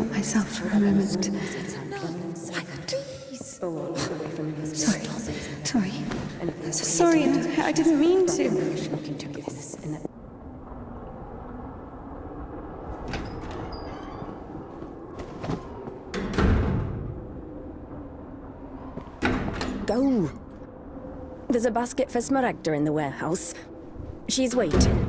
caught myself for a moment. Sorry, I didn't mean to. Go! There's a basket for Smaragda in the warehouse. She's waiting.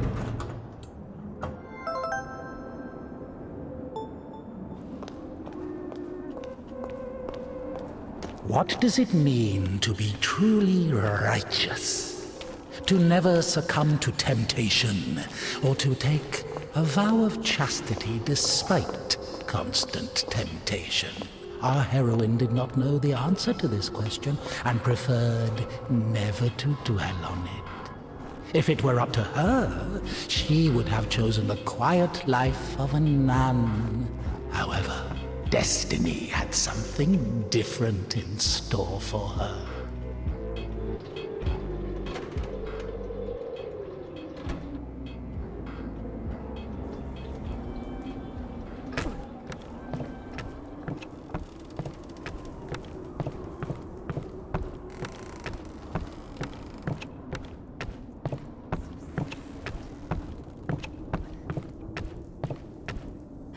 What does it mean to be truly righteous? To never succumb to temptation, or to take a vow of chastity despite constant temptation? Our heroine did not know the answer to this question and preferred never to dwell on it. If it were up to her, she would have chosen the quiet life of a nun. However, destiny had something different in store for her.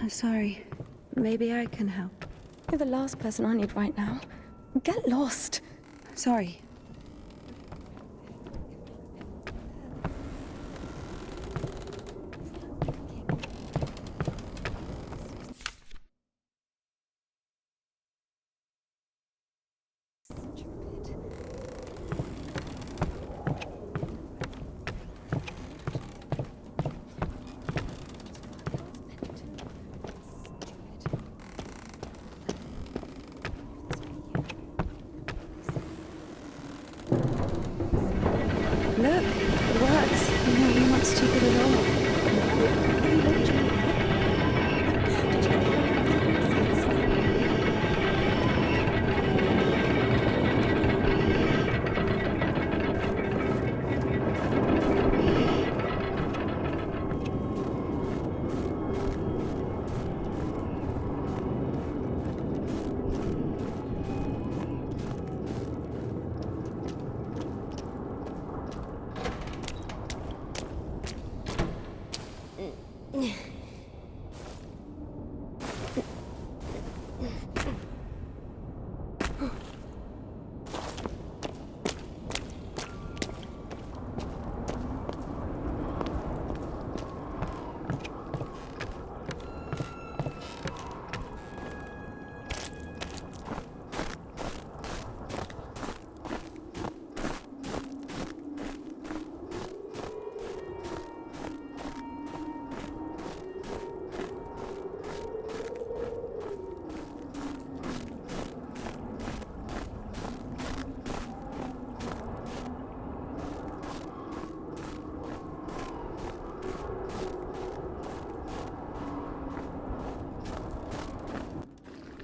I'm sorry. Maybe I can help. You're the last person I need right now. Get lost. Sorry. Look, it works. You're not stupid at all.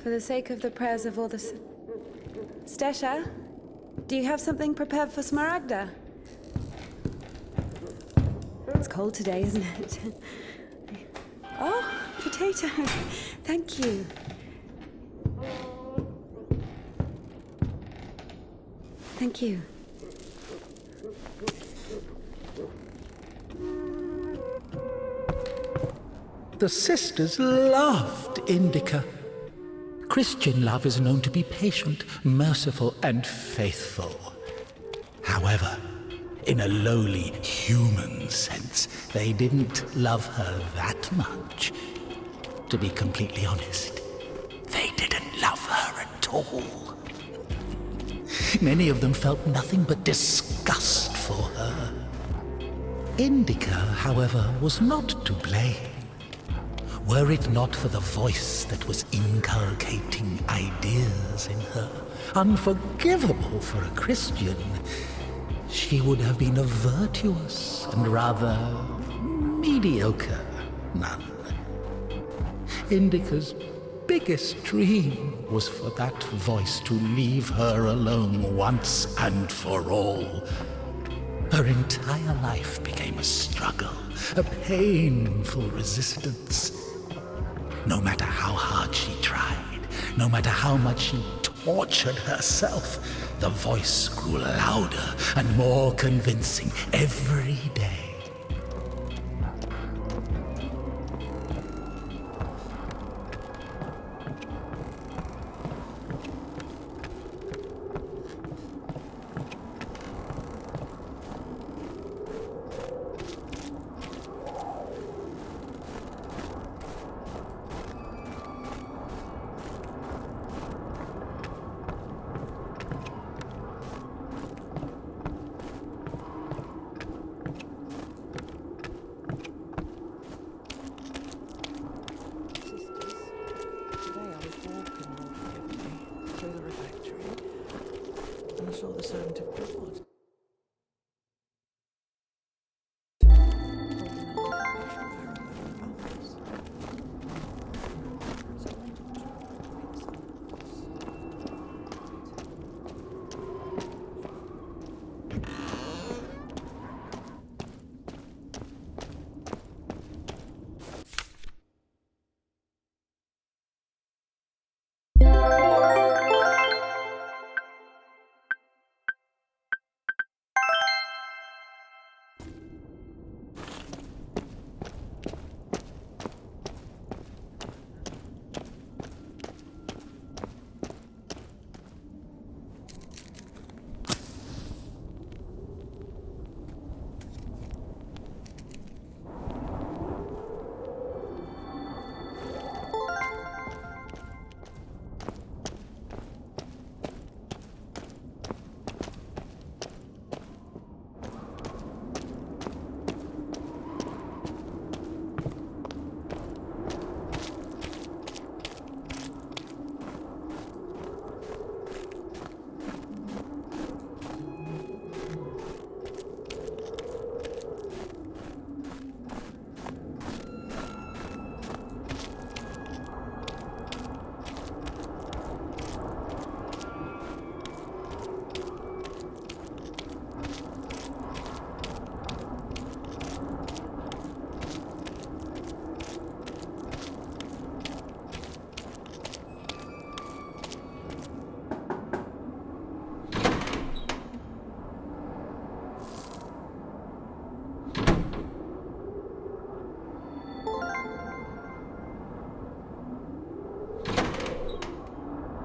For the sake of the prayers of all the... Stesha, do you have something prepared for Smaragda? It's cold today, isn't it? Oh, potatoes. Thank you. Thank you. The sisters loved Indika. Christian love is known to be patient, merciful, and faithful. However, in a lowly human sense, they didn't love her that much. To be completely honest, they didn't love her at all. Many of them felt nothing but disgust for her. Indika, however, was not to blame. Were it not for the voice that was inculcating ideas in her, unforgivable for a Christian, she would have been a virtuous and rather mediocre nun. Indika's biggest dream was for that voice to leave her alone once and for all. Her entire life became a struggle, a painful resistance. No matter how hard she No matter how much she tortured herself, the voice grew louder and more convincing every day.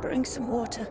Bring some water.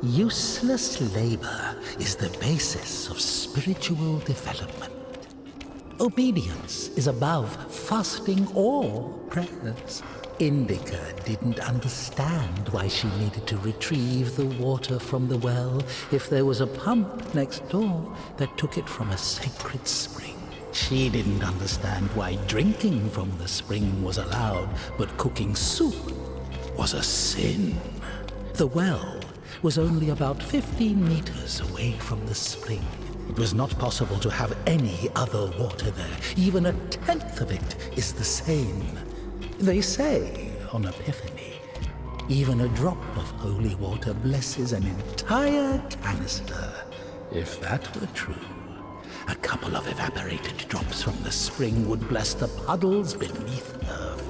Useless labor is the basis of spiritual development. Obedience is above fasting or prayers. Indika didn't understand why she needed to retrieve the water from the well if there was a pump next door that took it from a sacred spring. She didn't understand why drinking from the spring was allowed, but cooking soup was a sin. The well was only about 15 meters away from the spring. It was not possible to have any other water there. Even a tenth of it is the same. They say, on Epiphany, even a drop of holy water blesses an entire canister. If that were true, a couple of evaporated drops from the spring would bless the puddles beneath her feet.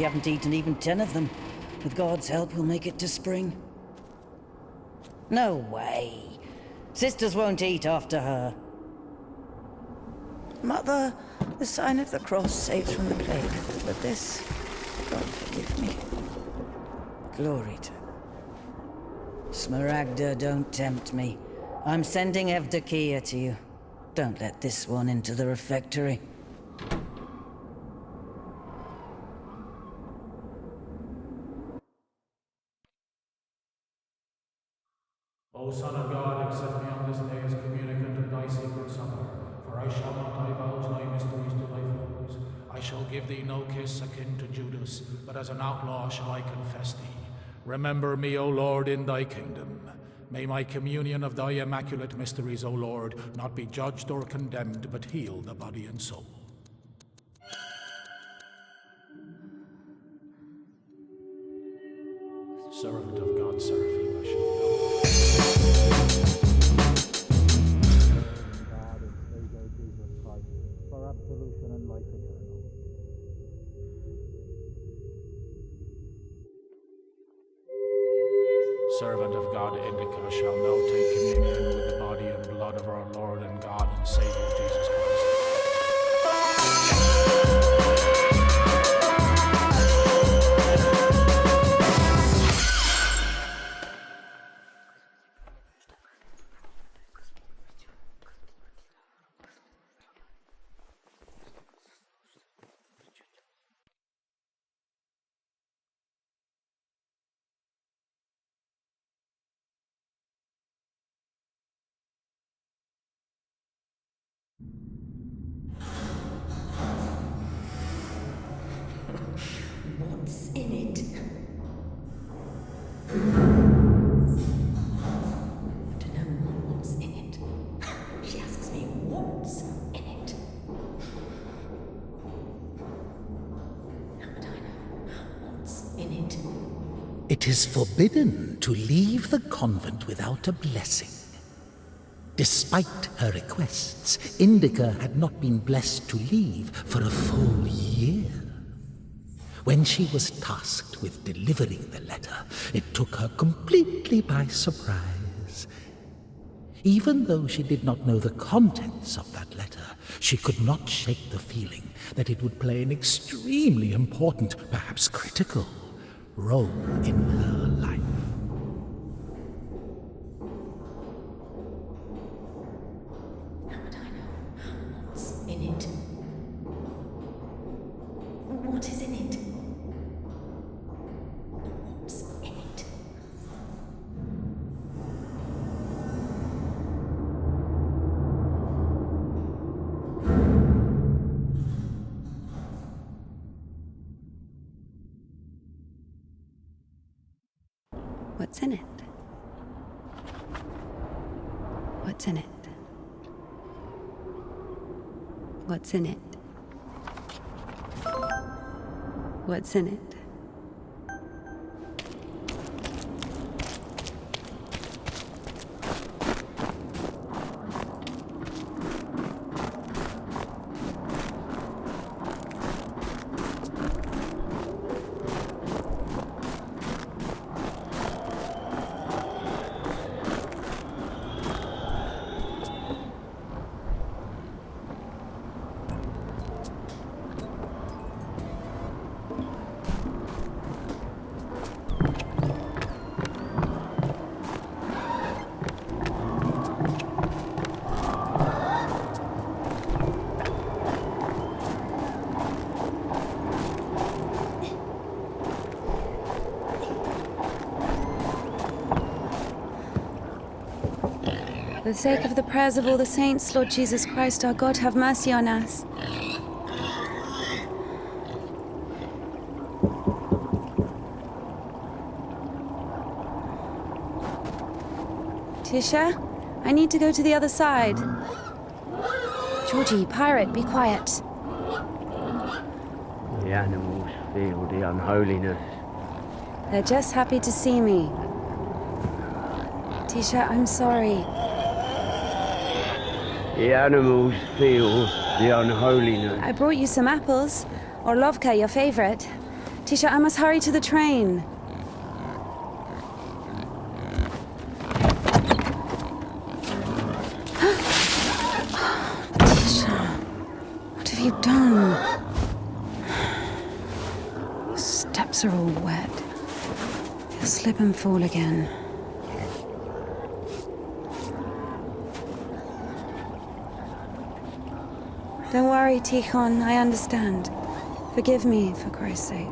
You haven't eaten even 10 of them. With God's help, we'll make it to spring. No way. Sisters won't eat after her. Mother, the sign of the cross saves from the plague. But this, God forgive me. Glory to... Smaragda, don't tempt me. I'm sending Evdokia to you. Don't let this one into the refectory. O Son of God, accept me on this day as communicant of thy secret supper, for I shall not divulge thy mysteries to thy foes. I shall give thee no kiss akin to Judas, but as an outlaw shall I confess thee. Remember me, O Lord, in thy kingdom. May my communion of thy immaculate mysteries, O Lord, not be judged or condemned, but heal the body and soul. Servant of God, Seraphim, I shall go. God and Savior Jesus Christ, for absolution and life eternal. Servant of God, Indika, shall now take communion with the body and blood of our Lord and God and Savior Jesus Christ. What's in it? I don't know what's in it. She asks me what's in it. How would I know what's in it? It is forbidden to leave the convent without a blessing. Despite her requests, Indika had not been blessed to leave for a full year. When she was tasked with delivering the letter, it took her completely by surprise. Even though she did not know the contents of that letter, she could not shake the feeling that it would play an extremely important, perhaps critical, role in her life. How would I know what's in it? What is in it? What's in it? What's in it? What's in it? What's in it? What's in it? For the sake of the prayers of all the saints, Lord Jesus Christ, our God, have mercy on us. Tisha, I need to go to the other side. Georgie, pirate, be quiet. The animals feel the unholiness. They're just happy to see me. Tisha, I'm sorry. The animals feel the unholiness. I brought you some apples. Orlovka, your favorite. Tisha, I must hurry to the train. Tisha. boots are all wet. He'll slip and fall again. Don't worry, Tikhon, I understand. Forgive me, for Christ's sake.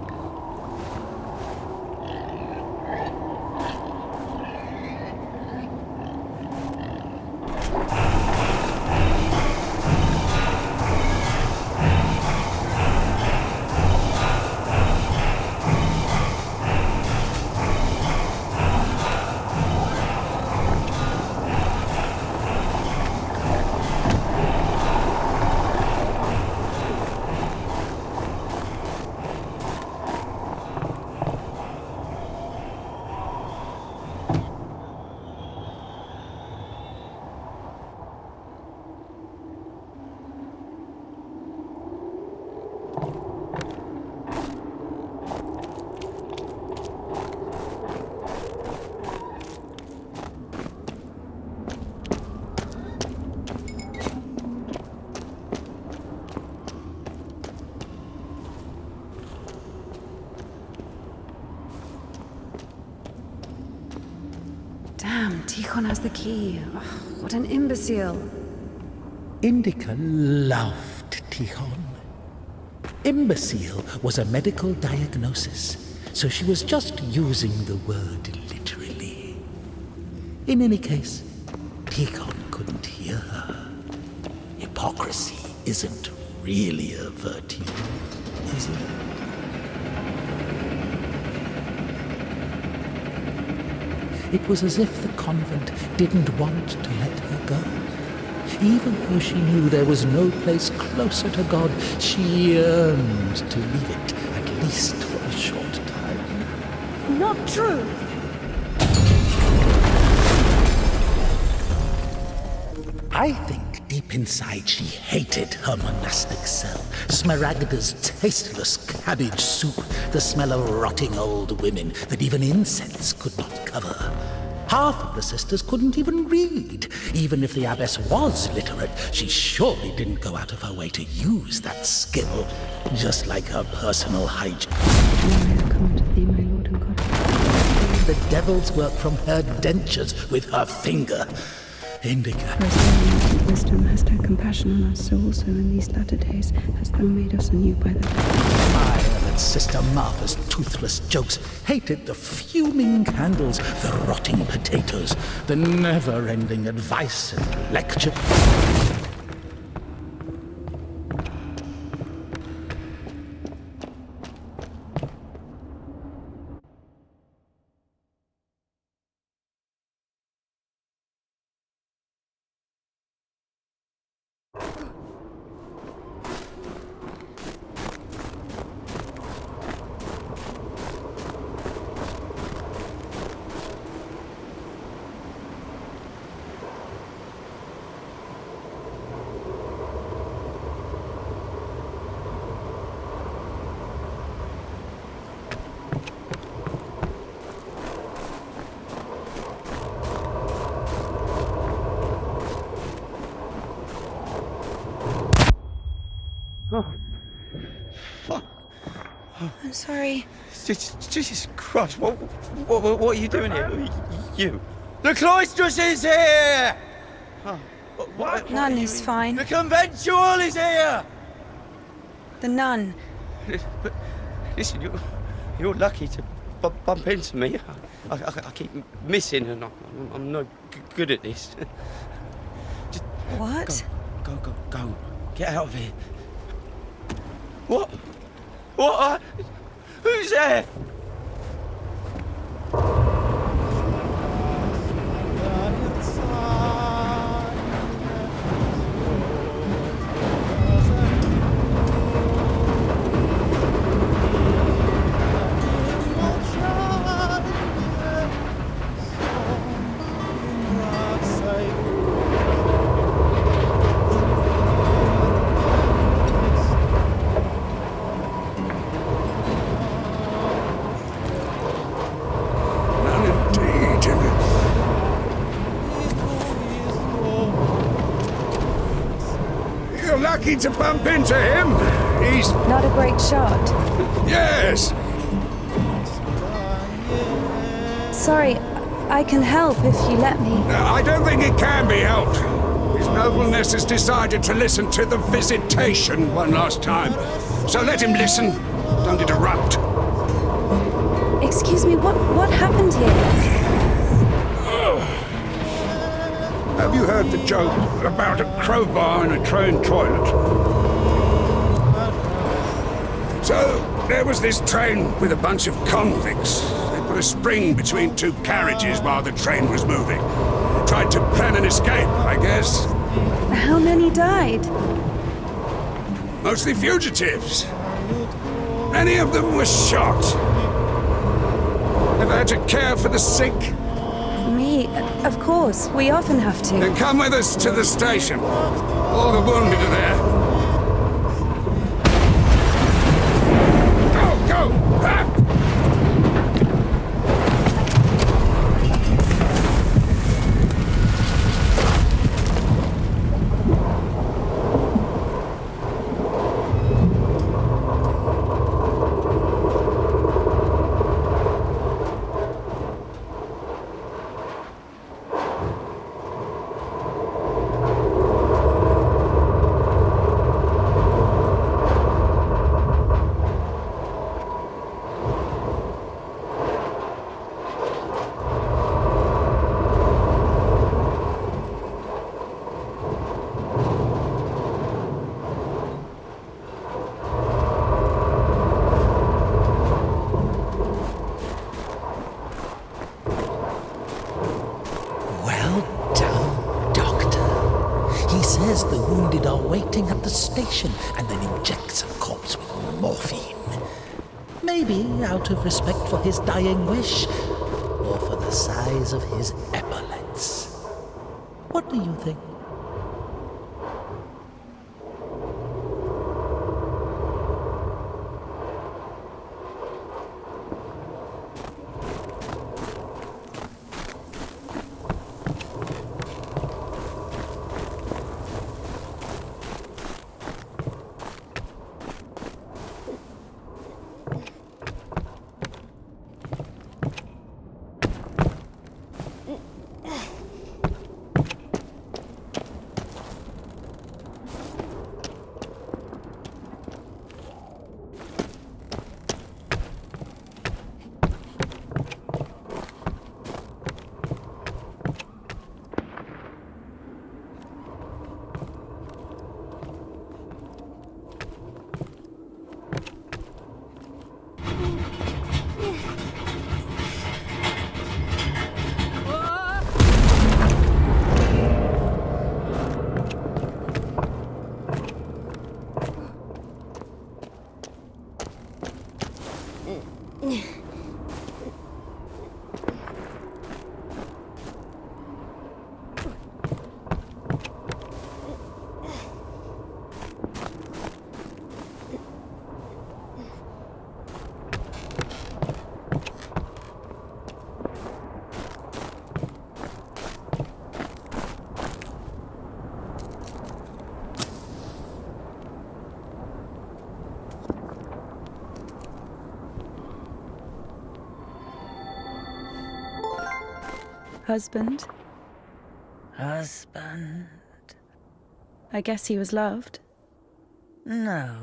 Damn, Tikhon has the key. Ugh, what an imbecile. Indika loved Tikhon. Imbecile was a medical diagnosis, so she was just using the word literally. In any case, Tikhon couldn't hear her. Hypocrisy isn't really a virtue, is it? It was as if the convent didn't want to let her go. Even though she knew there was no place closer to God, she yearned to leave it, at least for a short time. Not true. I think deep inside she hated her monastic cell, Smaragda's tasteless cabbage soup, the smell of rotting old women that even incense could not cover. Half of the sisters couldn't even read. Even if the abbess was literate, she surely didn't go out of her way to use that skill, just like her personal hygiene. Come to thee, my Lord and God. The devil's work from her dentures with her finger. Indika. Wisdom, hast had compassion on us, so also in these latter days hast thou made us anew by the I and Sister Martha's toothless jokes, hated the fuming candles, the rotting potatoes, the never-ending advice and lecture. I'm sorry. Jesus Christ, what are you doing here? You. The cloistress is here! What Nun is fine. The conventual is here! The nun. But listen, you're lucky to bump into me. I keep missing and I'm no good at this. Just What? Go. Get out of here. What? What? Who's there? Lucky to bump into him. He's... Not a great shot. Yes. Sorry, I can help if you let me. I don't think it can be helped. His nobleness has decided to listen to the visitation one last time. So let him listen. Don't interrupt. Excuse me, what happened here? Have you heard the joke about a crowbar in a train toilet? So, there was this train with a bunch of convicts. They put a spring between two carriages while the train was moving. Tried to plan an escape, I guess. How many died? Mostly fugitives. Many of them were shot. Ever had to care for the sick? Me? Of course. We often have to. Then come with us to the station. All the wounded are there. Go! Ah! The wounded are waiting at the station and then injects a corpse with morphine. Maybe out of respect for his dying wish, or for the size of his epaulets. What do you think? Husband? Husband? I guess he was loved. No.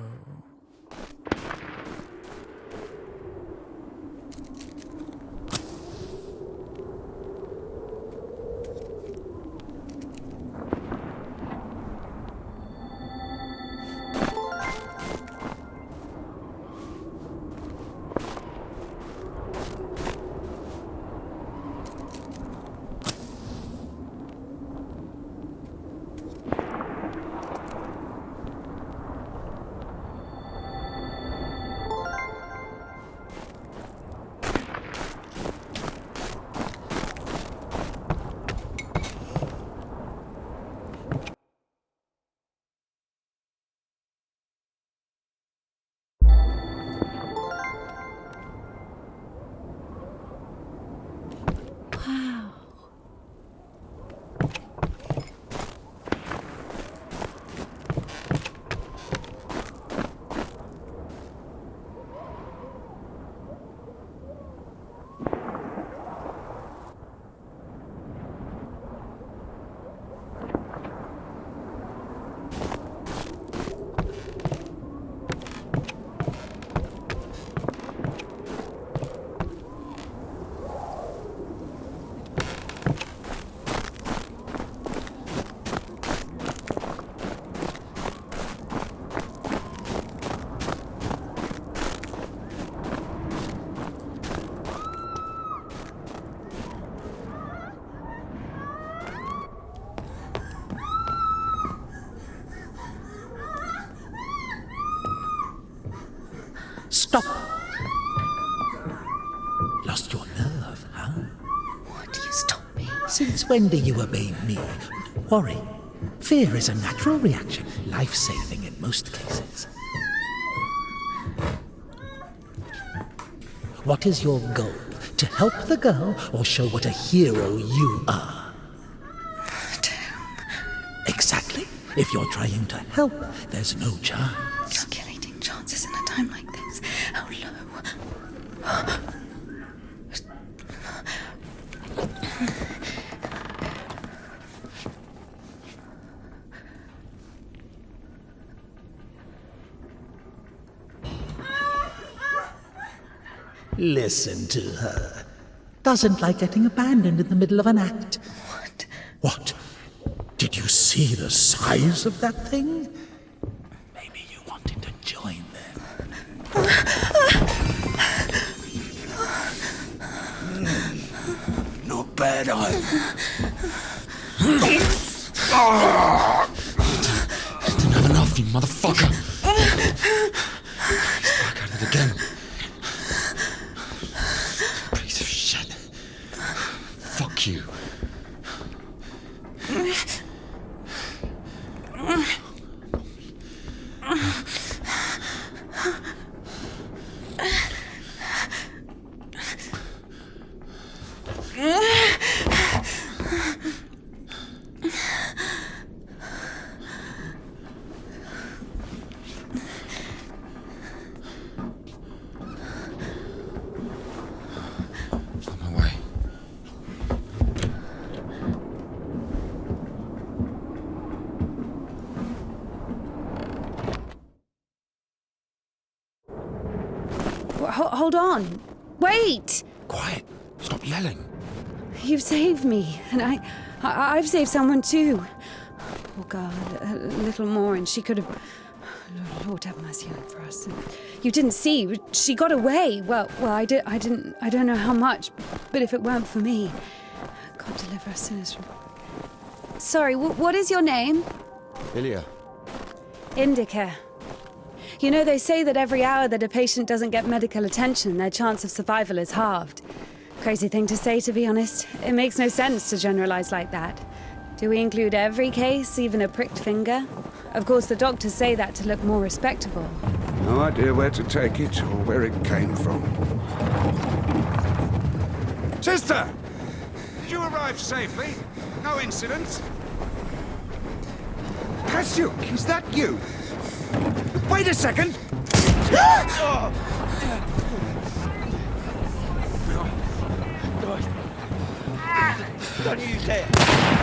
Stop! Lost your nerve, huh? Why do you stop me? Since when do you obey me? Worry. Fear is a natural reaction, life-saving in most cases. What is your goal? To help the girl or show what a hero you are? Exactly. If you're trying to help, there's no chance. Calculating chances in a time like this. How low? Listen to her. Doesn't like getting abandoned in the middle of an act. What? What? Did you see the size of that thing? Maybe you wanted to join them. Not bad either. Didn't have enough, you motherfucker. He's back at it again. Piece of shit. Fuck you. On my way. Hold on. Wait! Quiet. Stop yelling. You've saved me, and I've saved someone too. Poor girl, a little more, and she could have. Lord have mercy on it for us. You didn't see. She got away. Well, I don't know how much, but if it weren't for me, God deliver us sinners from. Sorry. What is your name? Ilya. Indika. You know, they say that every hour that a patient doesn't get medical attention, their chance of survival is halved. Crazy thing to say, to be honest. It makes no sense to generalize like that. Do we include every case, even a pricked finger? Of course, the doctors say that to look more respectable. No idea where to take it or where it came from. Sister! Did you arrive safely? No incidents? Kasyuk, is that you? Wait a second! Don't use that,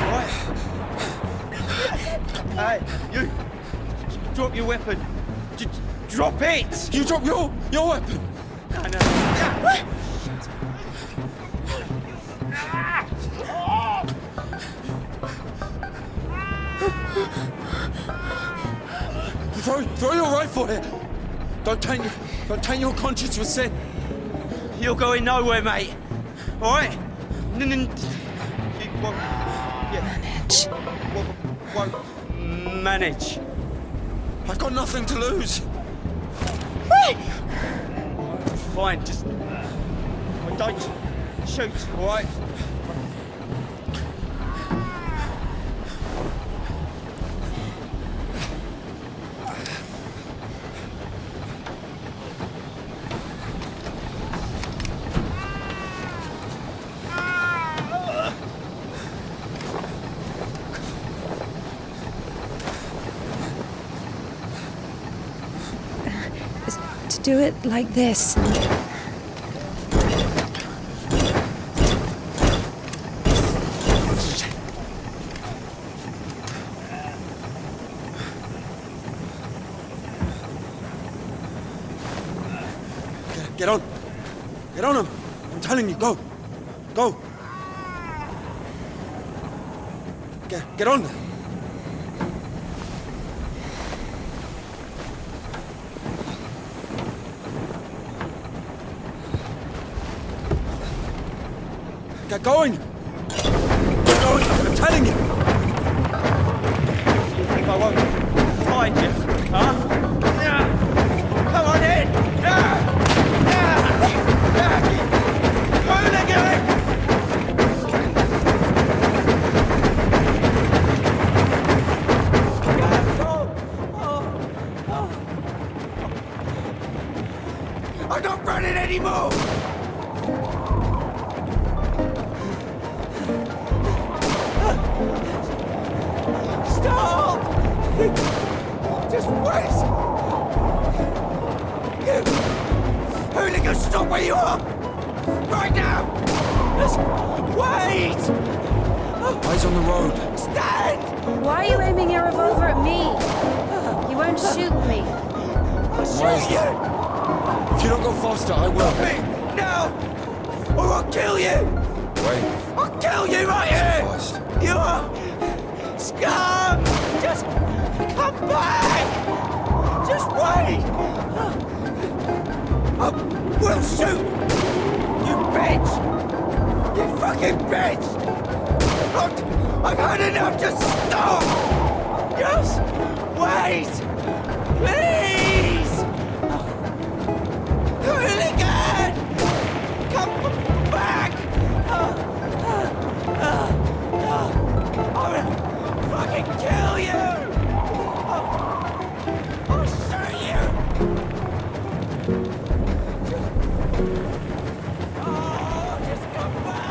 alright? Hey, you! Drop your weapon! Drop it! You drop your weapon! No. Throw your rifle here! Don't taint your conscience with sin! You're going nowhere, mate. Alright? You won't... Manage. Won't manage. I've got nothing to lose! Fine, just... Don't shoot, alright? Do it like this. Get on! Get on him! I'm telling you, go! Go! Get on! Get going! Get going! I'm telling you! You think I won't find you, huh? Yeah. Come on in! Yeah. Eyes on the road. Stand! Why are you aiming your revolver at me? You won't shoot me. I'll Why is shoot you! that? If you don't go faster, I will. Stop me! Now! Or I'll kill you! Wait. I'll kill you right here! Fast. You are scum! Just come back! Just wait! I will shoot! You bitch! You fucking bitch! Look, I've had enough! Just stop! Just wait! Please! Hooligan! Come back! I will fucking kill you! I'll shoot you! Oh, just come back!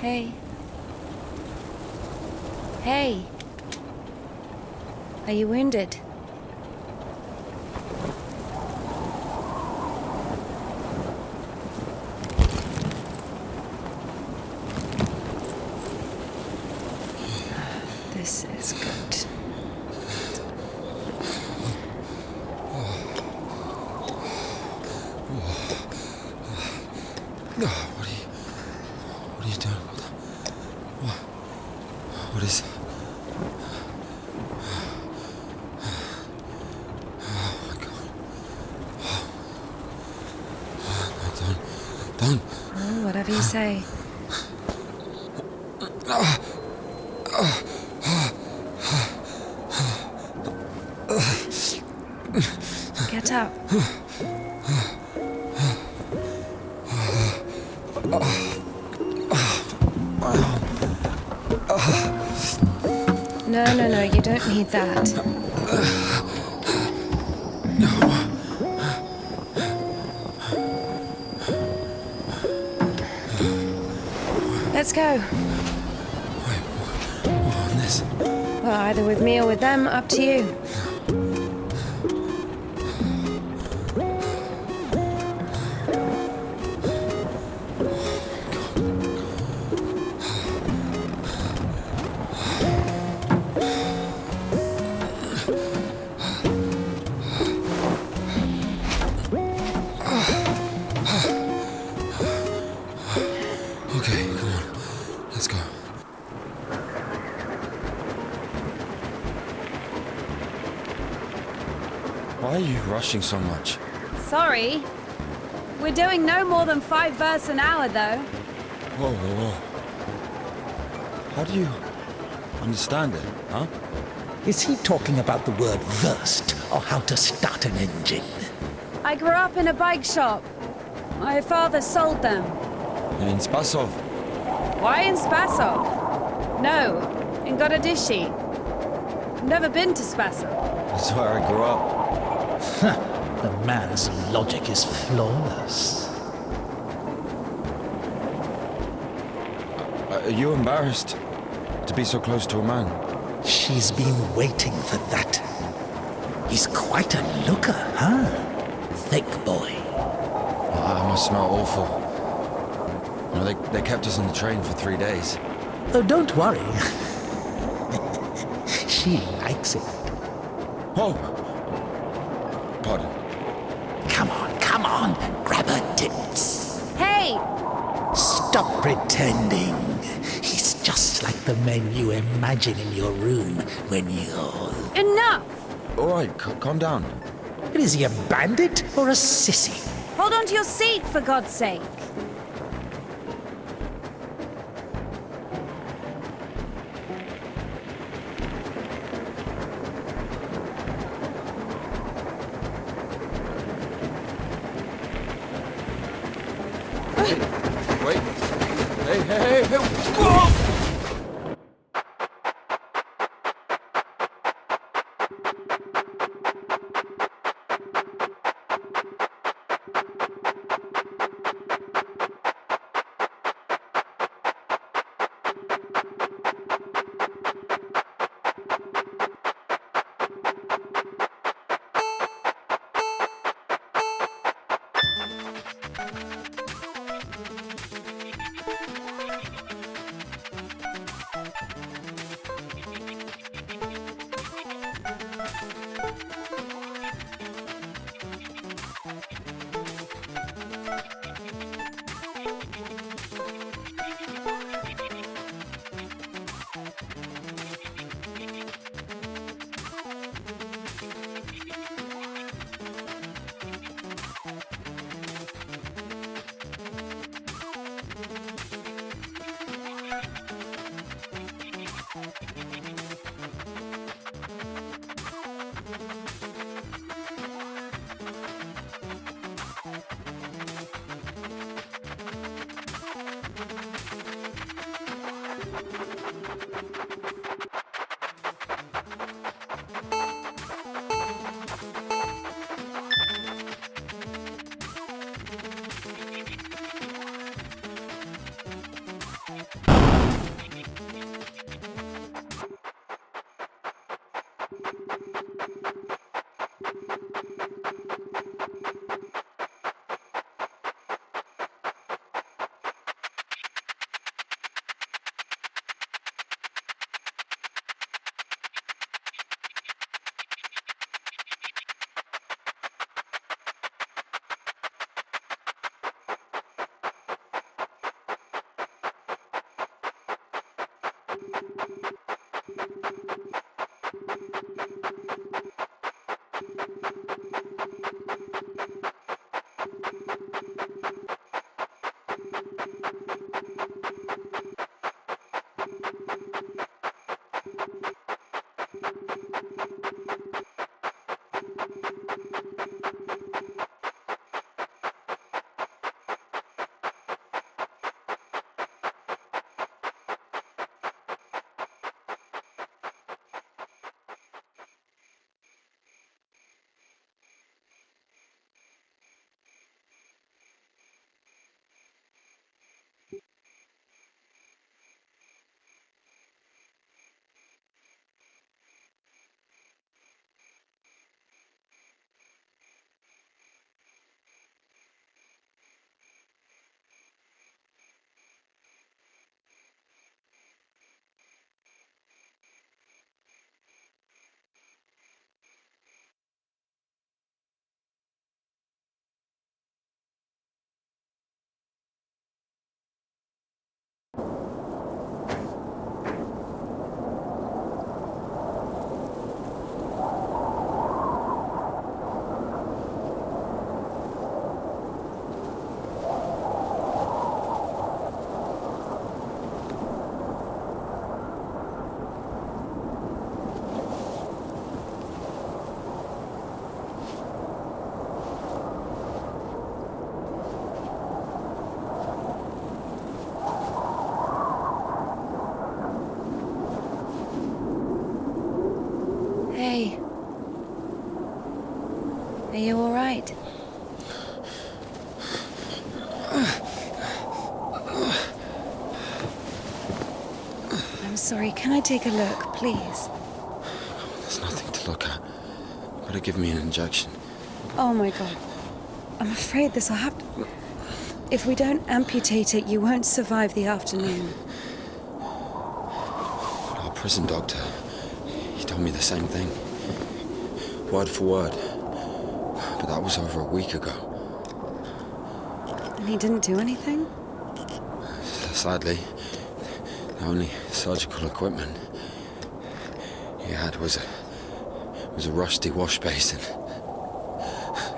Hey. Hey. Are you wounded? This is good. What are you doing? What is... Oh my God. No, don't. Oh, whatever you say. Get up. No, you don't need that. Let's go. Wait, what on this? Well, either with me or with them, up to you. Okay, come on. Let's go. Why are you rushing so much? Sorry. We're doing no more than 5 verses an hour, though. Whoa. How do you understand it, huh? Is he talking about the word versed or how to start an engine? I grew up in a bike shop. My father sold them. In Spasov. Why in Spasov? No, in Gorodishii. Never been to Spasser. That's where I grew up. The man's logic is flawless. Are you embarrassed to be so close to a man? She's been waiting for that. He's quite a looker, huh? Thick boy. I must smell awful. You know, they kept us on the train for 3 days. Oh, don't worry. She likes it. Oh! Pardon. Come on, grab her tits. Hey! Stop pretending. He's just like the men you imagine in your room when you're... Enough! All right, calm down. Is he a bandit or a sissy? Hold on to your seat, for God's sake. Wait. Hey. Whoa! right? I'm sorry, can I take a look, please? There's nothing to look at. Better give me an injection. Oh my god. I'm afraid this'll have to... If we don't amputate it, you won't survive the afternoon. Our prison doctor, he told me the same thing. Word for word. But that was over a week ago. And he didn't do anything? Sadly, the only surgical equipment he had was a rusty wash basin.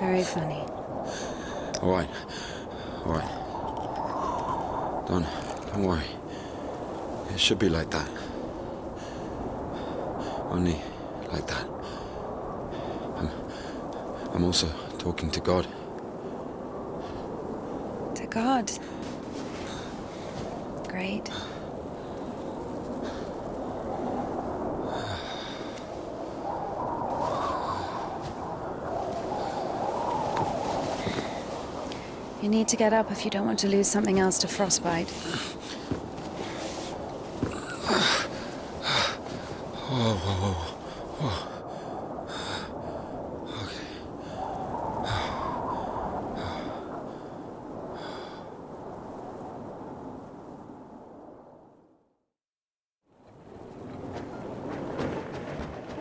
Very funny. All right. Don't worry. It should be like that. Only like that. I'm also talking to God. To God. Great. You need to get up if you don't want to lose something else to frostbite. Whoa. Okay.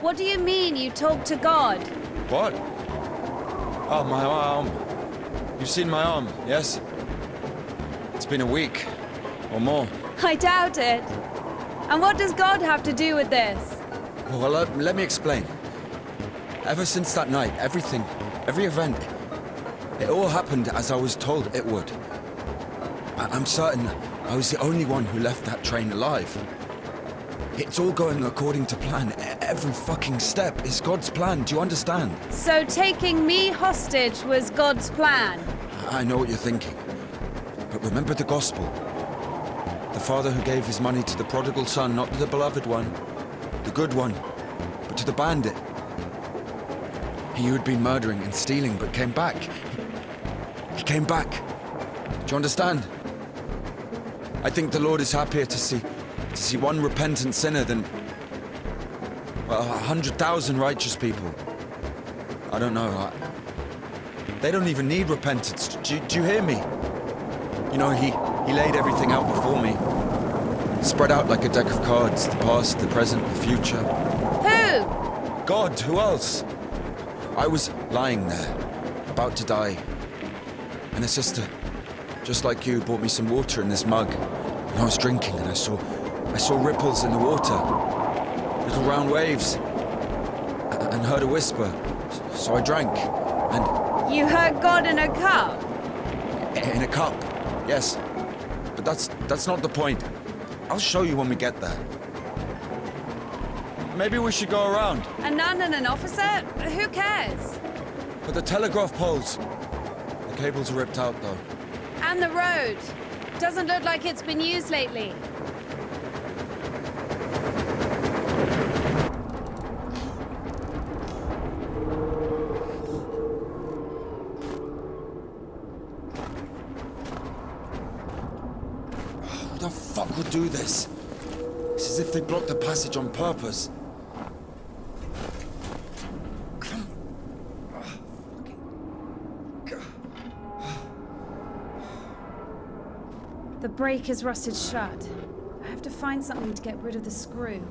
What do you mean you talk to God? What? Oh, my arm. You've seen my arm, yes? It's been a week. Or more. I doubt it. And what does God have to do with this? Well, let me explain. Ever since that night, everything, every event, it all happened as I was told it would. I'm certain I was the only one who left that train alive. It's all going according to plan. Every fucking step is God's plan, do you understand? So taking me hostage was God's plan? I know what you're thinking. But remember the gospel. The father who gave his money to the prodigal son, not to the beloved one, the good one, but to the bandit. He who had been murdering and stealing but came back. He came back. Do you understand? I think the Lord is happier to see one repentant sinner than 100,000 righteous people. I don't know. They don't even need repentance. Do you hear me? You know, he laid everything out before me. Spread out like a deck of cards. The past, the present, the future. Who? God, who else? I was lying there, about to die. And a sister, just like you, brought me some water in this mug. And I was drinking and I saw ripples in the water. Little round waves. And heard a whisper. So I drank. And... You heard God in a cup? In a cup, yes. But that's not the point. I'll show you when we get there. Maybe we should go around. A nun and an officer? Who cares? But the telegraph poles. The cables are ripped out, though. And the road. Doesn't look like it's been used lately. Who the fuck would do this? It's as if they blocked the passage on purpose. The brake is rusted shut. I have to find something to get rid of the screw.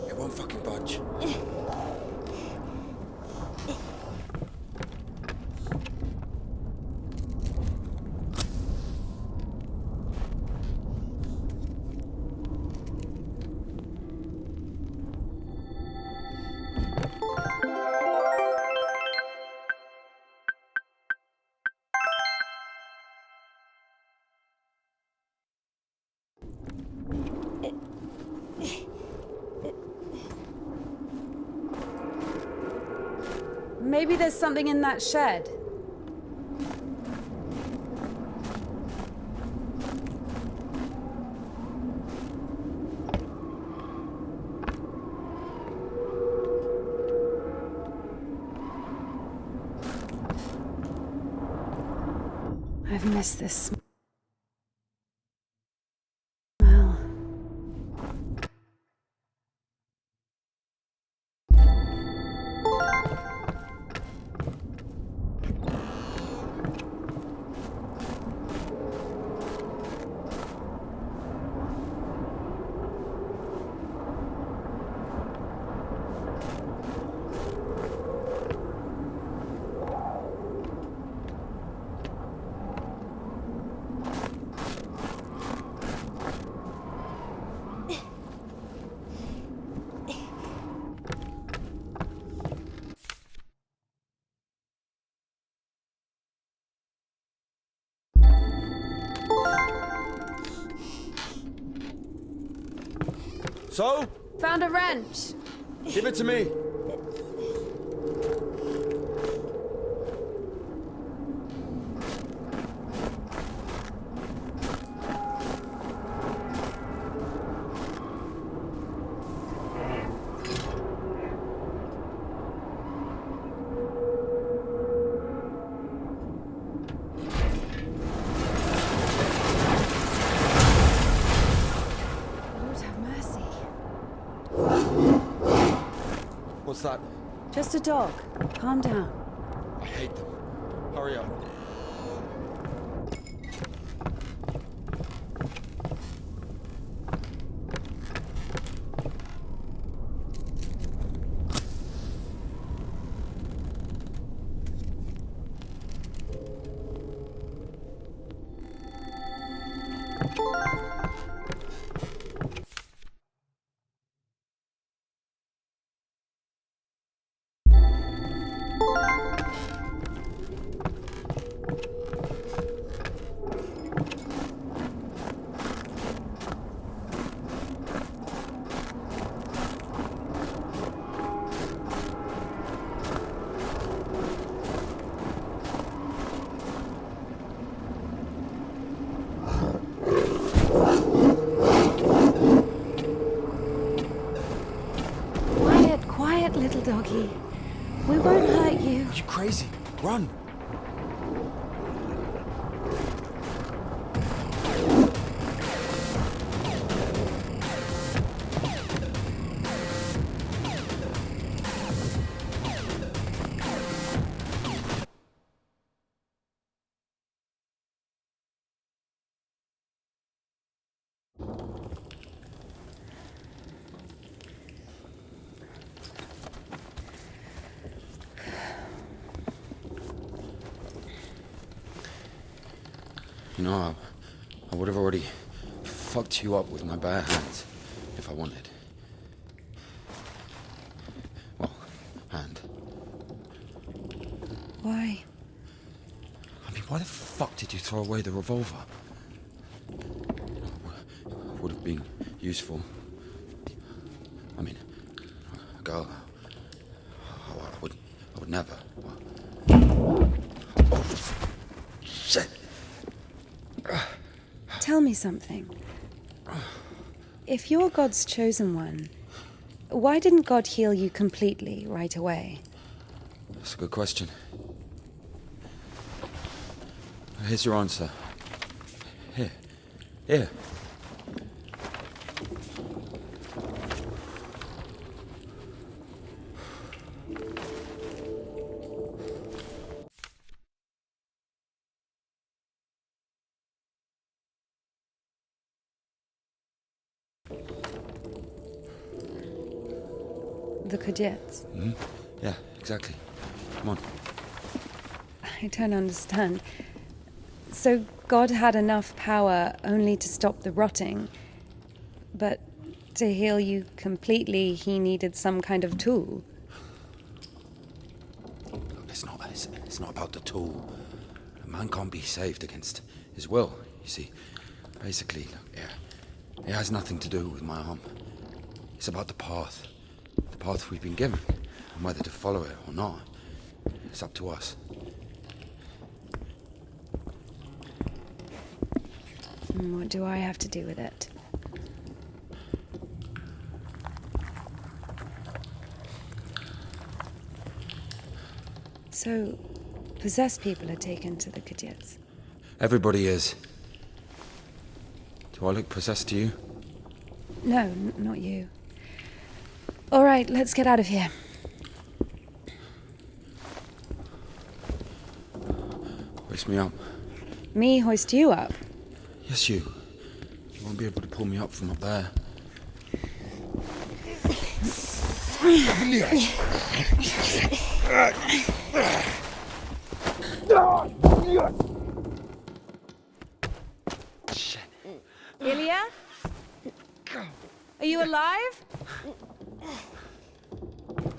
It won't fucking budge. Maybe there's something in that shed. miss this smell. So? Found a wrench. Give it to me. Lord have mercy. What's that? Just a dog. Calm down. I hate them. Hurry up. Quiet, little doggy. We won't hurt you. Are you crazy? Run! You know, I would have already fucked you up with my bare hands if I wanted. Well, hand. Why? I mean, why the fuck did you throw away the revolver? Would have been useful. I mean, a girl. I would never. Oh, shit! Tell me something. If you're God's chosen one, why didn't God heal you completely right away? That's a good question. Here's your answer. Here. The Kudets. Mm-hmm. Yeah, exactly. Come on. I don't understand. So God had enough power only to stop the rotting, but to heal you completely, he needed some kind of tool. Look, it's not about the tool. A man can't be saved against his will, you see. Basically, look, it has nothing to do with my arm. It's about the path. The path we've been given, and whether to follow it or not. It's up to us. And what do I have to do with it? So, possessed people are taken to the Kudets. Everybody is. Do I look possessed to you? No, not you. All right, let's get out of here. Hoist me up. Me hoist you up? Yes, you. You won't be able to pull me up from up there. Ilya? Are you alive?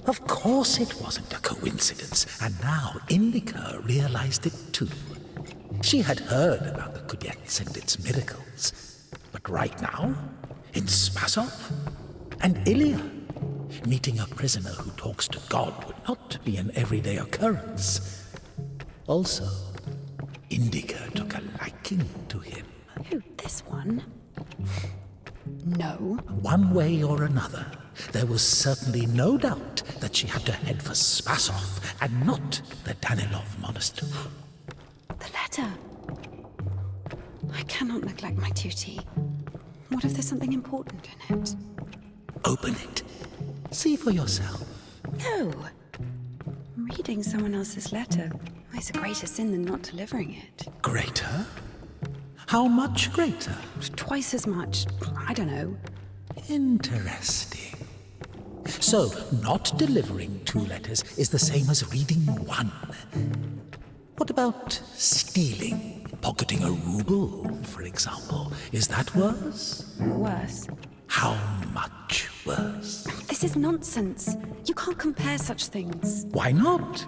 Of course it wasn't a coincidence, and now Indika realized it too. She had heard about the Kudyets and its miracles, but right now, in Spasov, and Ilya, meeting a prisoner who talks to God would not be an everyday occurrence. Also, Indika took a liking to him. Who, this one? No. One way or another, there was certainly no doubt that she had to head for Spasov and not the Danilov Monastery. The letter. I cannot neglect my duty. What if there's something important in it? Open it. See for yourself. No. Reading someone else's letter is a greater sin than not delivering it. Greater? How much greater? Twice as much. I don't know. Interesting. So, not delivering 2 letters is the same as reading 1. What about stealing? Pocketing a ruble, for example. Is that worse? Worse. How much worse? This is nonsense. You can't compare such things. Why not?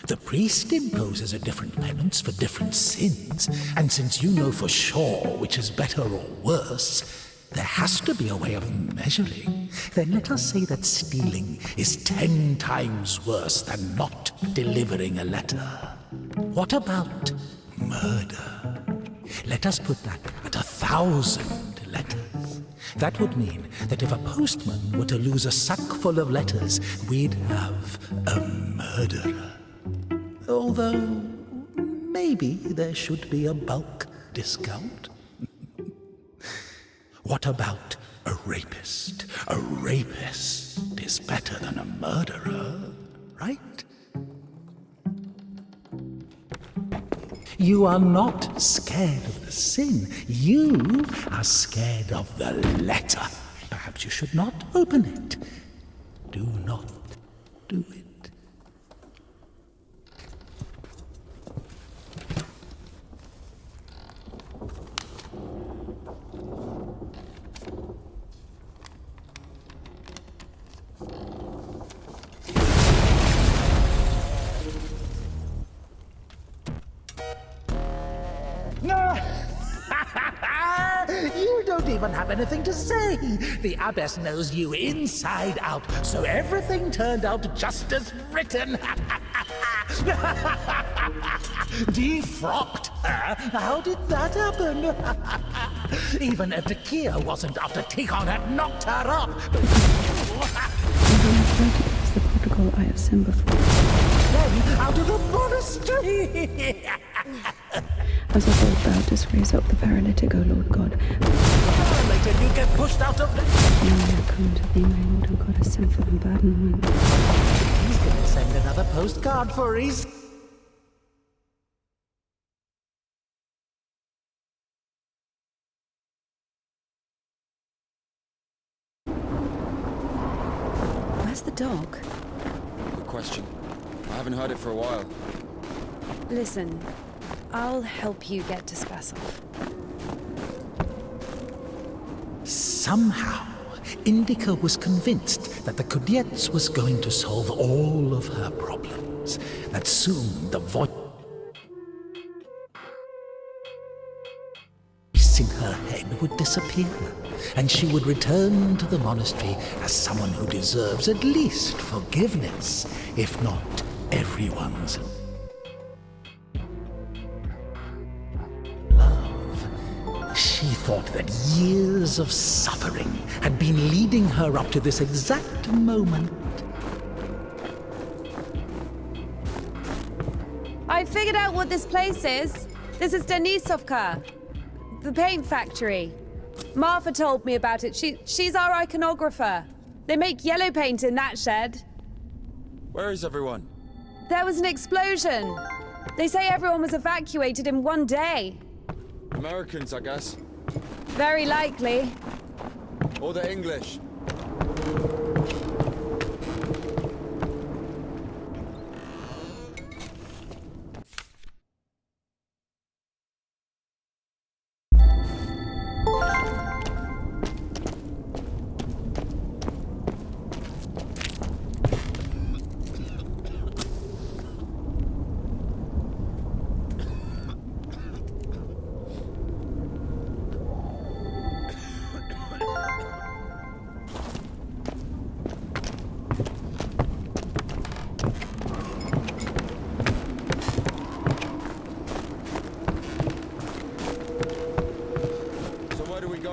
The priest imposes a different penance for different sins, and since you know for sure which is better or worse, there has to be a way of measuring. Then let us say that stealing is 10 times worse than not delivering a letter. What about murder? Let us put that at 1,000 letters. That would mean that if a postman were to lose a sack full of letters, we'd have a murderer. Although, maybe there should be a bulk discount. What about a rapist? A rapist is better than a murderer, right? You are not scared of the sin. You are scared of the letter. Perhaps you should not open it. Do not do it. You don't even have anything to say. The abbess knows you inside out, so everything turned out just as written. Defrocked her? How did that happen? Even if Evdokia wasn't after Tikhon had knocked her up. It's the protocol I have sent before. Then out of the monastery. As a whole, thou dost raise up the paralytic, O Lord God. Later you get pushed out of the... Now I come to thee, my Lord, O God, has sent for them bad and women. He's gonna send another postcard for his... Where's the dog? Good question. I haven't heard it for a while. Listen, I'll help you get to Spasov. Somehow, Indika was convinced that the Kudyets was going to solve all of her problems, that soon the voice in her head would disappear, and she would return to the monastery as someone who deserves at least forgiveness, if not everyone's love. She thought that years of suffering had been leading her up to this exact moment. I figured out what this place is. This is Denisovka, the paint factory. Martha told me about it. She's our iconographer. They make yellow paint in that shed. Where is everyone? There was an explosion. They say everyone was evacuated in one day. Americans, I guess. Very likely. Or the English.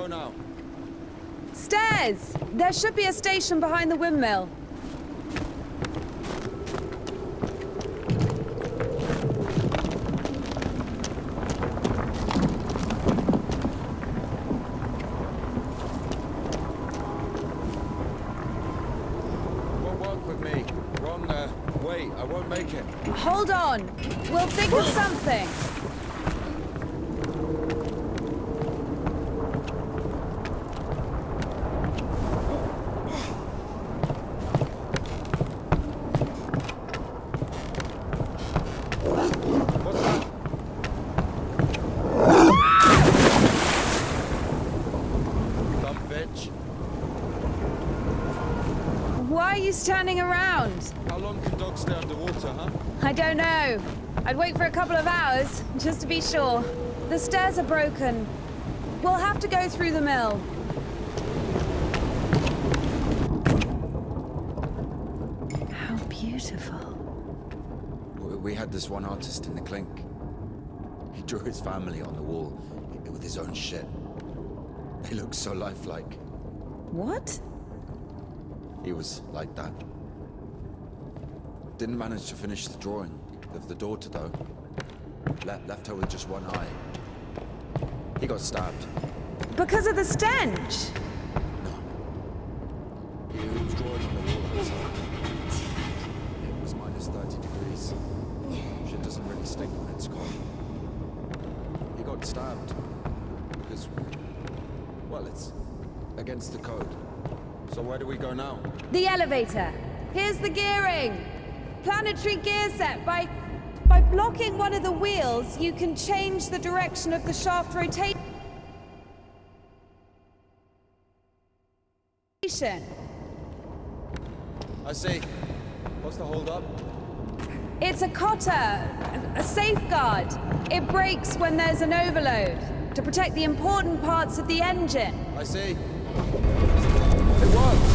Now. Stairs! There should be a station behind the windmill. Won't work with me. Wrong way. I won't make it. Hold on. We'll think of something. Turning around. How long can dogs stay underwater, huh? I don't know. I'd wait for a couple of hours, just to be sure. The stairs are broken. We'll have to go through the mill. How beautiful. We had this one artist in the clink. He drew his family on the wall with his own shit. They look so lifelike. What? He was like that. Didn't manage to finish the drawing of the daughter, though. Left her with just one eye. He got stabbed. Because of the stench? No. He was drawing on the wall outside. It was minus 30 degrees. Shit doesn't really stink when it's cold. He got stabbed. Because, well, it's against the code. So where do we go now? The elevator. Here's the gearing. Planetary gear set. By blocking one of the wheels, you can change the direction of the shaft rotation. I see. What's the hold up? It's a cotter, a safeguard. It breaks when there's an overload to protect the important parts of the engine. I see. It works!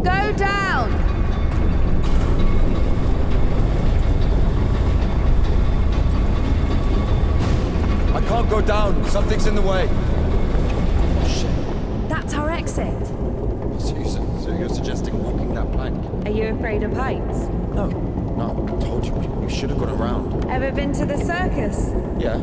Go down! I can't go down. Something's in the way. Oh, shit. That's our exit. So you're suggesting walking that plank? Are you afraid of heights? No. I told you, we should have gone around. Ever been to the circus? Yeah.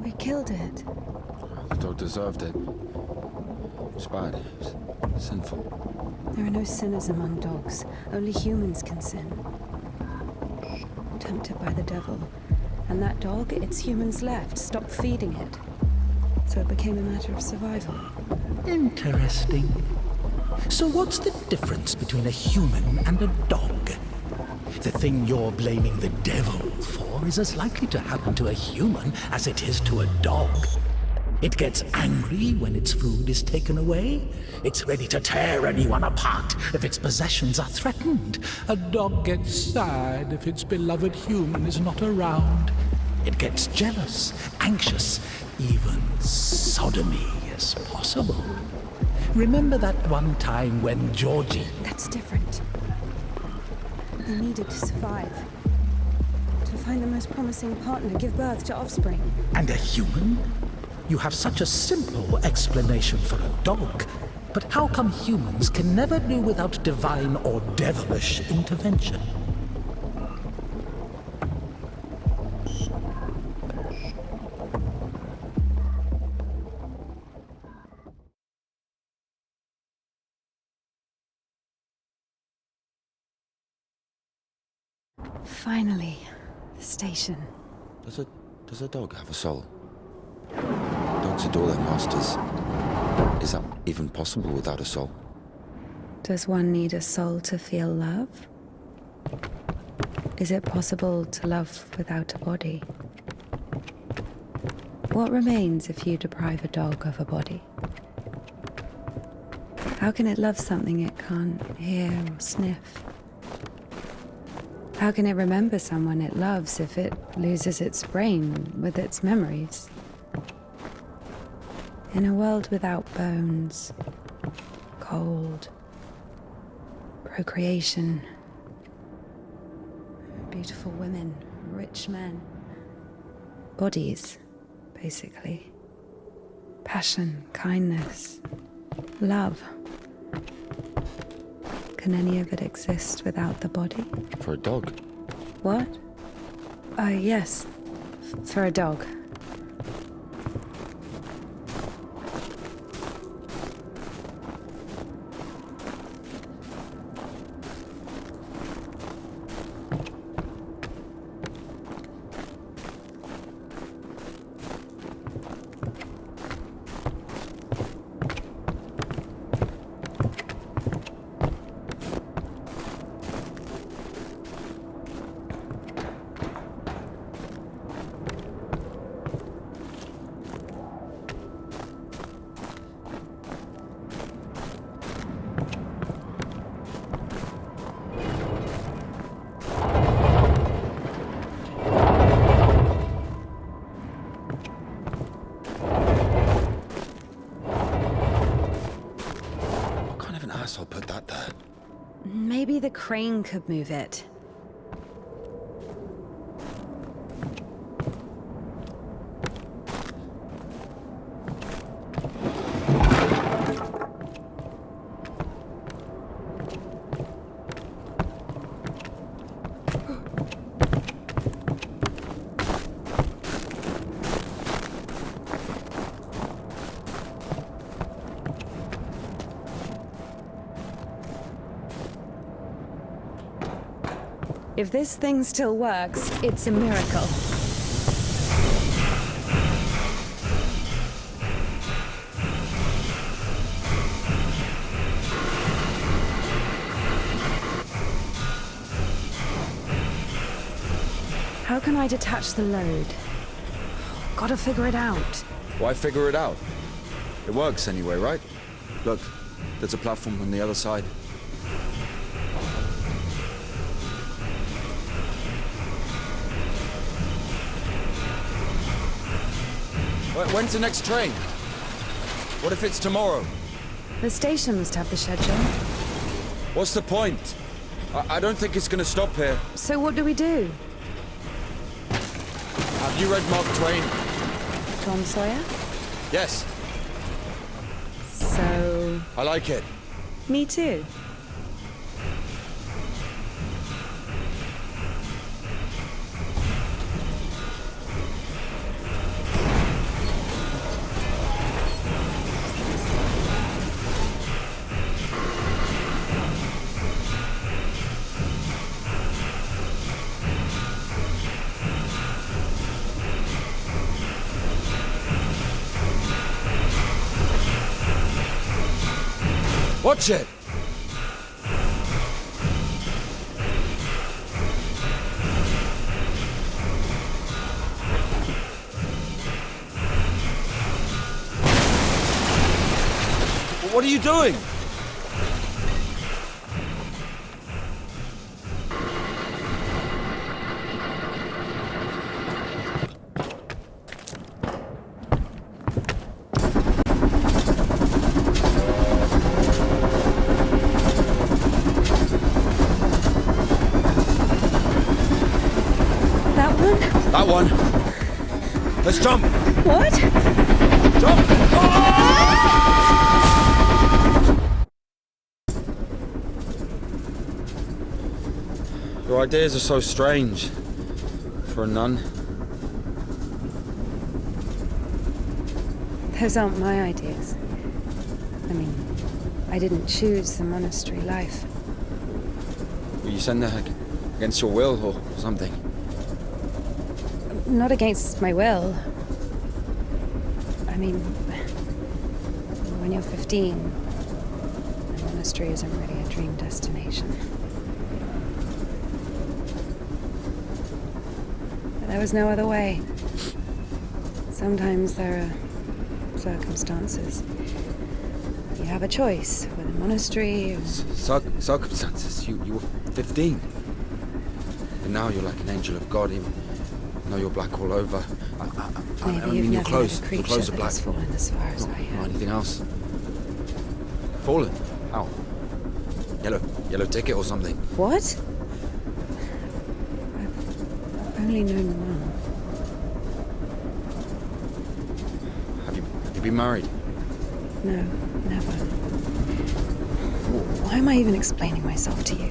We killed it. The dog deserved it. It was bad. It was sinful. There are no sinners among dogs. Only humans can sin. Tempted by the devil. And that dog, its humans left, stopped feeding it. So it became a matter of survival. Interesting. So what's the difference between a human and a dog? The thing you're blaming the devil for is as likely to happen to a human as it is to a dog. It gets angry when its food is taken away. It's ready to tear anyone apart if its possessions are threatened. A dog gets sad if its beloved human is not around. It gets jealous, anxious, even sodomy is possible. Remember that one time when Georgie... That's different. They needed to survive. To find the most promising partner, give birth to offspring. And a human? You have such a simple explanation for a dog. But how come humans can never do without divine or devilish intervention? Finally, the station. Does a dog have a soul? Dogs adore their masters. Is that even possible without a soul? Does one need a soul to feel love? Is it possible to love without a body? What remains if you deprive a dog of a body? How can it love something it can't hear or sniff? How can it remember someone it loves if it loses its brain with its memories? In a world without bones, cold, procreation, beautiful women, rich men, bodies, basically, passion, kindness, love. Can any of it exist without the body? For a dog? What? Yes. For a dog. I'll put that there. Maybe the crane could move it. If this thing still works, it's a miracle. How can I detach the load? Gotta figure it out. Why figure it out? It works anyway, right? Look, there's a platform on the other side. When's the next train? What if it's tomorrow? The station must have the schedule. What's the point? I don't think it's gonna stop here. So what do we do? Have you read Mark Twain? Tom Sawyer? Yes. So... I like it. Me too. Watch it! What are you doing? That one. Let's jump. What? Jump! Your ideas are so strange for a nun. Those aren't my ideas. I mean, I didn't choose the monastery life. Were you sent there against your will or something? Not against my will. I mean, when you're 15, the monastery isn't really a dream destination. But there was no other way. Sometimes there are circumstances. You have a choice, with a monastery or... Circumstances? You were 15. And now you're like an angel of God. Even though you're black all over. I Maybe mean, you've your never clothes. met a creature Your clothes are that black. has fallen as far as I Or have. anything else. Fallen? How? Yellow ticket or something? What? I've only known one. Have you been married? No, never. Why am I even explaining myself to you?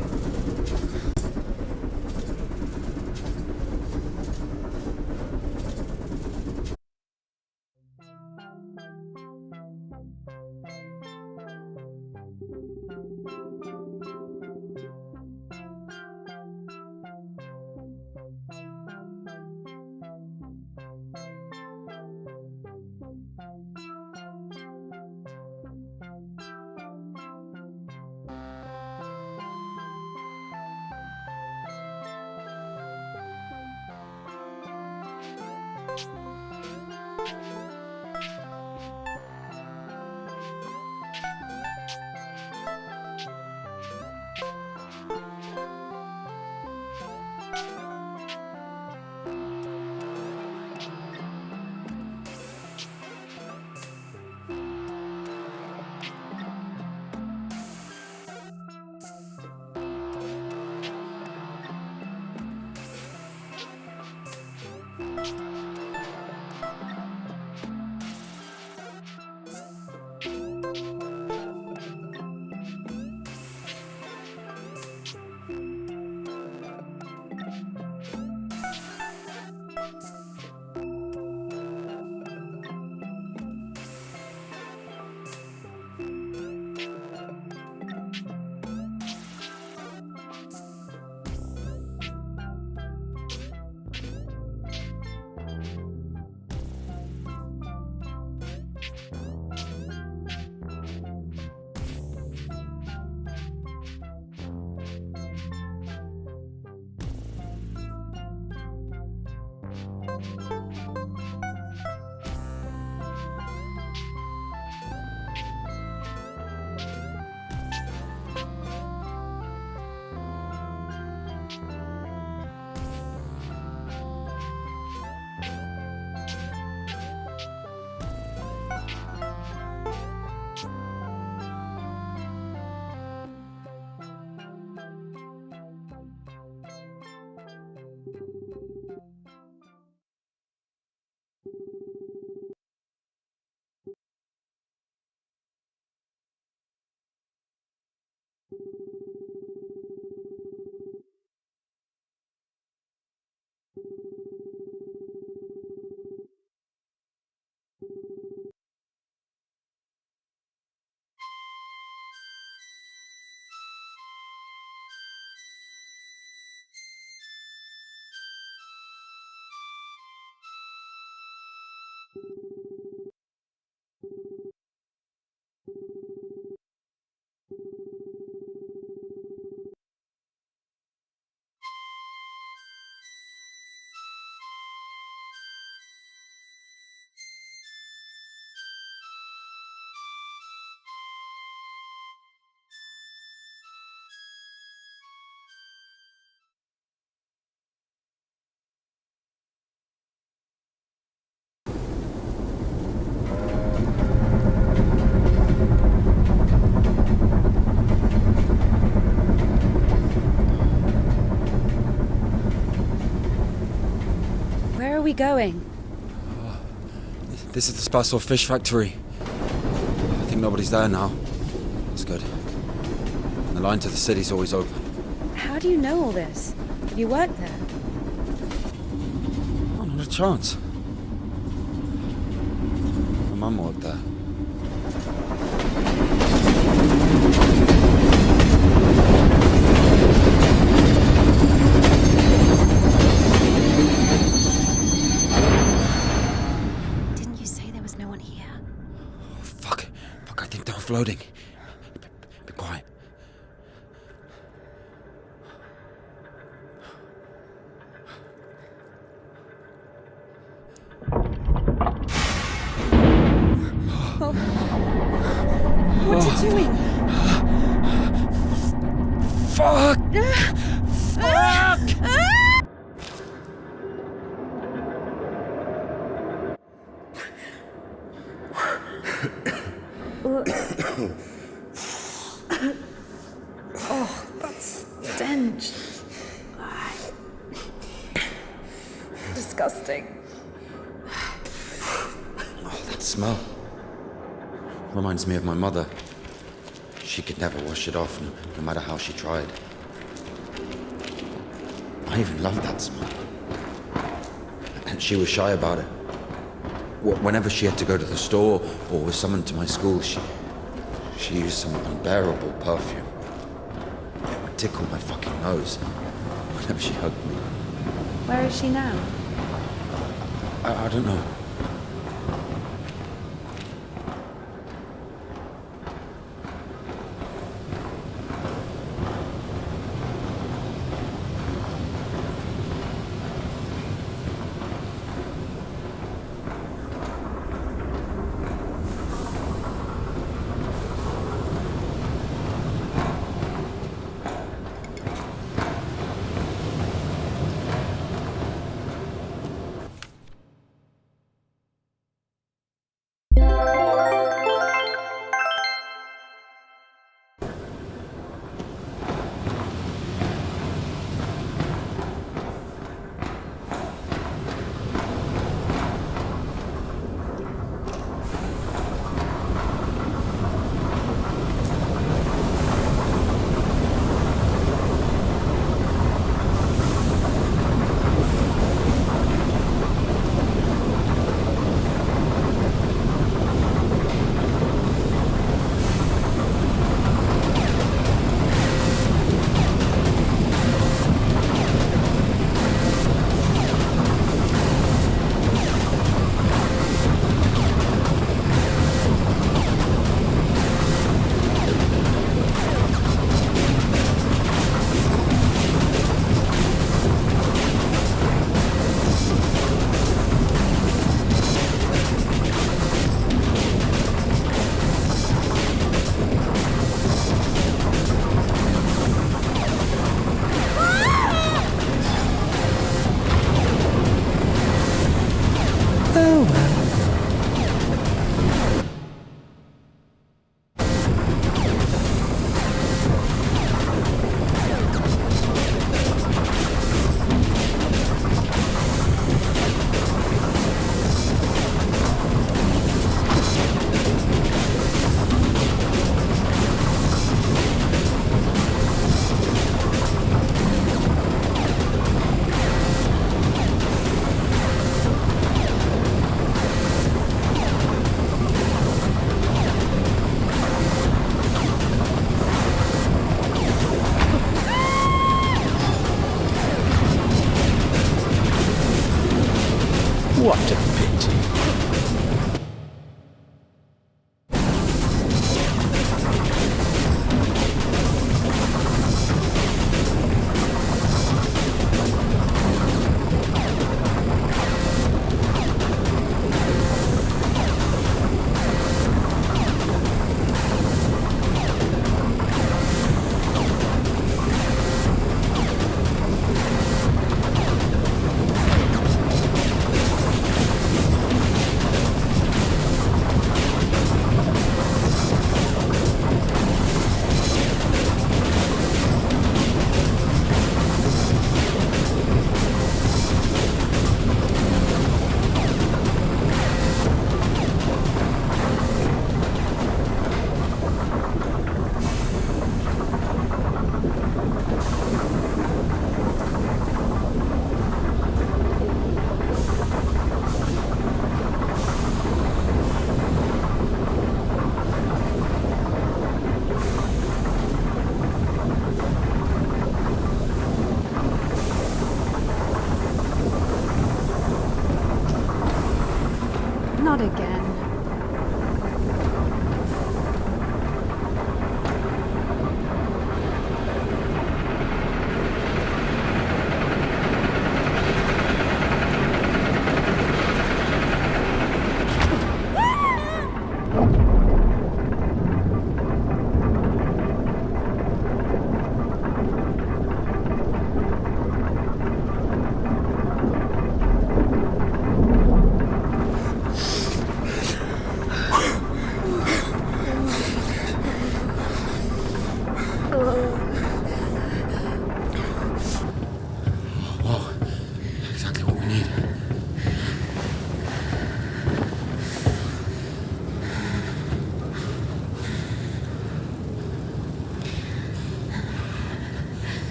we going? This is the Spasor fish factory. I think nobody's there now. That's good. And the line to the city's always open. How do you know all this? Have you worked there? Oh, not a chance. My mum worked there. Didn't you say there was no one here? Oh, fuck, I think they're offloading. Be quiet. What's it doing? Fuck! Oh, that stench. Disgusting. Oh, that smell. Reminds me of my mother. She could never wash it off, no matter how she tried. I even loved that smell. And she was shy about it. Whenever she had to go to the store or was summoned to my school, she used some unbearable perfume. It would tickle my fucking nose whenever she hugged me. Where is she now? I don't know. What a pity. Not again.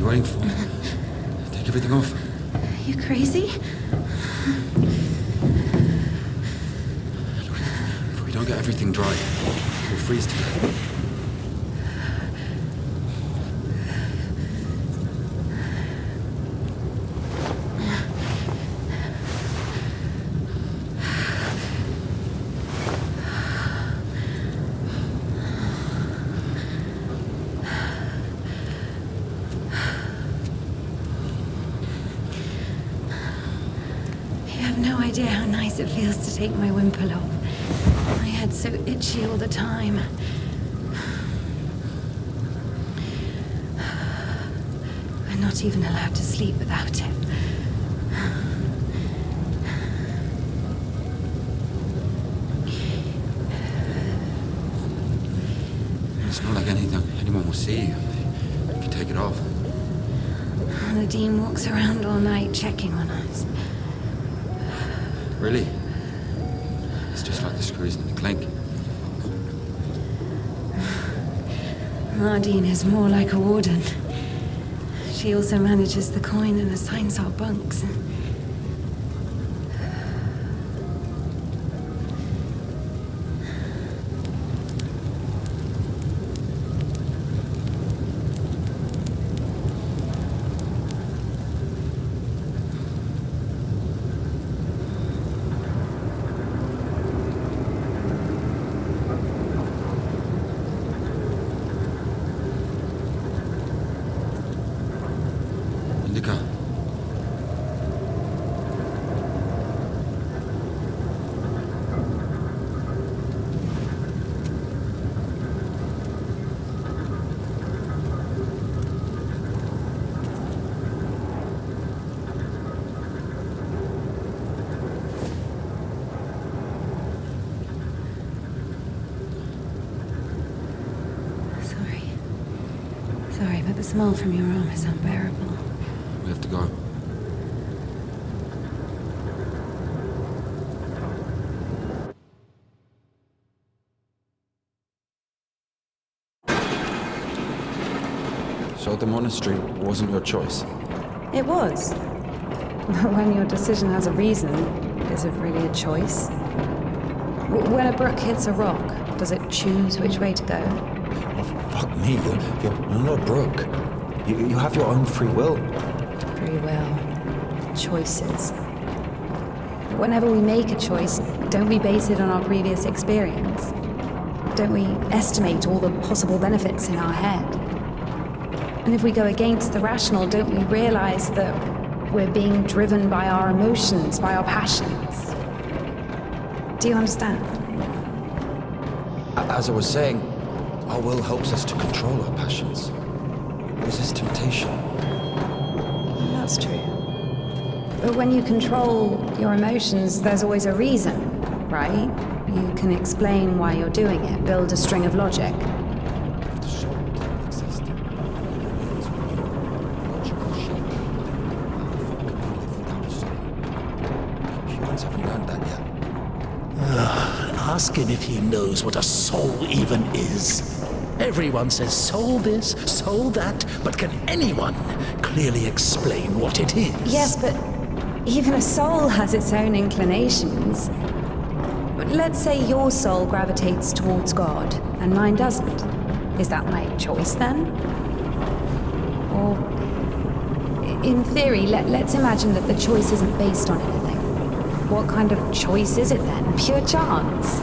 Waiting for? Take everything off. You crazy? Look, if we don't get everything dry, we'll freeze to death. No idea how nice it feels to take my wimple off. My head's so itchy all the time. I'm not even allowed to sleep without it. It's not like anyone will see you if you take it off. The Dean walks around all night checking on us. Really? It's just like the screws in the clink. Nardine is more like a warden. She also manages the coin and assigns our bunks. Indika. Sorry, but the smell from your arm is unbearable. We have to go. So the monastery wasn't your choice? It was. But when your decision has a reason, is it really a choice? When a brook hits a rock, does it choose which way to go? Oh, fuck me. You're not a brook. You have your own free will. Free will. Choices. But whenever we make a choice, don't we base it on our previous experience? Don't we estimate all the possible benefits in our head? And if we go against the rational, don't we realize that we're being driven by our emotions, by our passions? Do you understand? As I was saying, our will helps us to control our passions. Resist temptation. That's true. But when you control your emotions, there's always a reason, right? You can explain why you're doing it, build a string of logic. If the soul didn't exist, it means logical shit. How the fuck can we live without a soul? Humans haven't learned that yet. Ask him if he knows what a soul even is. Everyone says soul this, soul that, but can anyone clearly explain what it is? Yes, but even a soul has its own inclinations. But let's say your soul gravitates towards God, and mine doesn't. Is that my choice then? Or In theory, let's imagine that the choice isn't based on anything. What kind of choice is it then? Pure chance?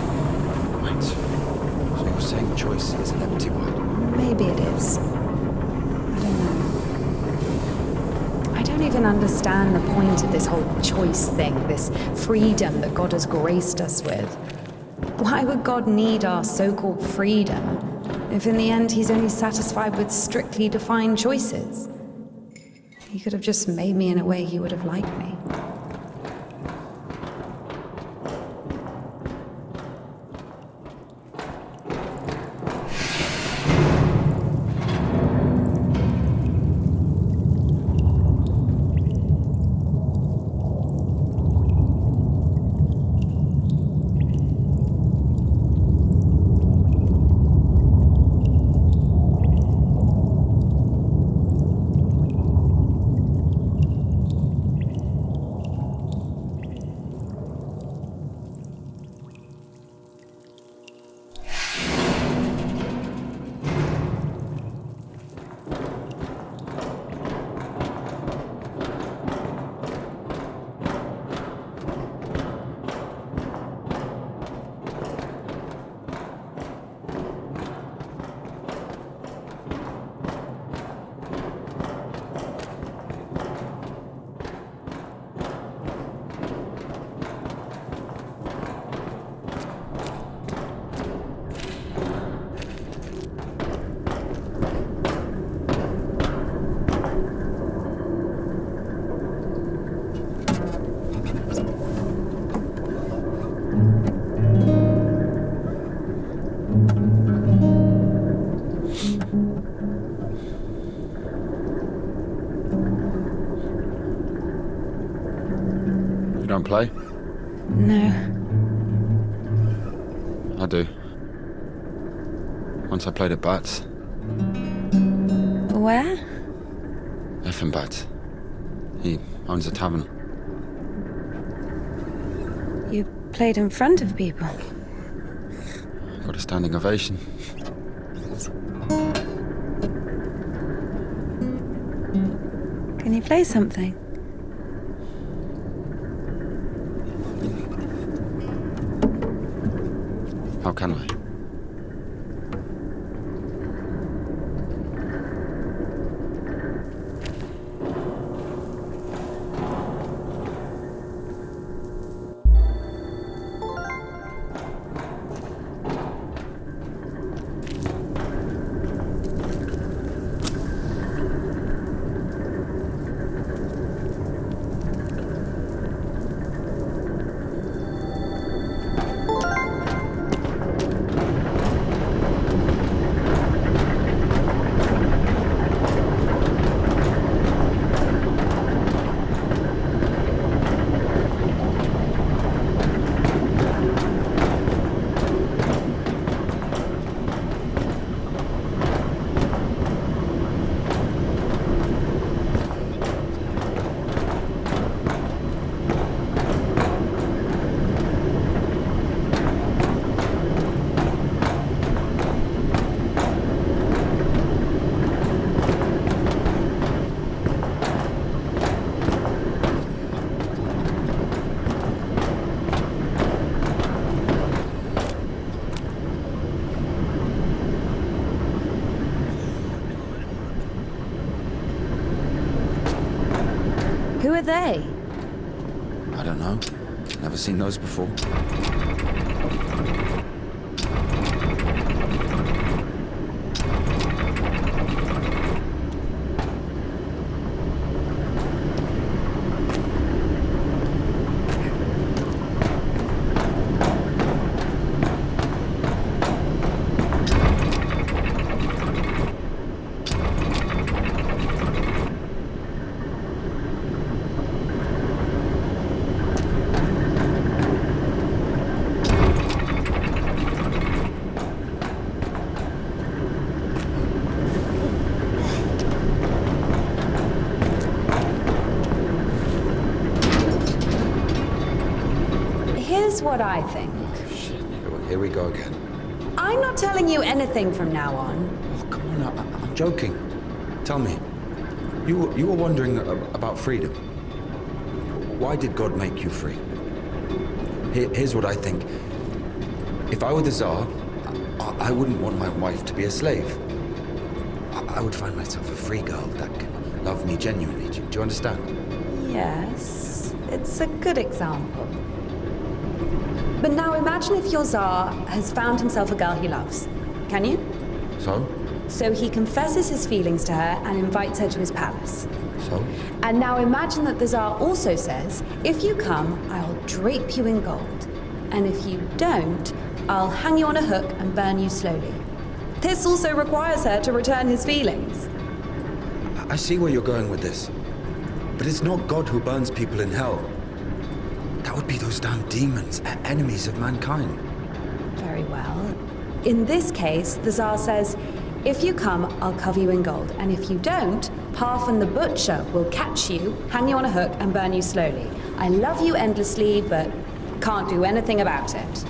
Wait. So you're saying choice is an empty word? Maybe it is. I don't know. I don't even understand the point of this whole choice thing, this freedom that God has graced us with. Why would God need our so-called freedom if in the end he's only satisfied with strictly defined choices? He could have just made me in a way he would have liked me. You don't play? No. I do. Once I played at Bats. Where? Effing Bats. He owns a tavern. You played in front of people. Got a standing ovation. Can you play something? How can I? Who are they? I don't know. Never seen those before. Here's what I think. Shit, here we go again. I'm not telling you anything from now on. Oh, come on, I'm joking. Tell me. You were wondering about freedom. Why did God make you free? Here's what I think. If I were the Tsar, I wouldn't want my wife to be a slave. I would find myself a free girl that can love me genuinely. Do you understand? Yes, it's a good example. But now imagine if your Tsar has found himself a girl he loves. Can you? So? So he confesses his feelings to her and invites her to his palace. So? And now imagine that the Tsar also says, if you come, I'll drape you in gold. And if you don't, I'll hang you on a hook and burn you slowly. This also requires her to return his feelings. I see where you're going with this. But it's not God who burns people in hell. That would be those damn demons, enemies of mankind. Very well. In this case, the Tsar says, if you come, I'll cover you in gold. And if you don't, Parfin the Butcher will catch you, hang you on a hook, and burn you slowly. I love you endlessly, but can't do anything about it.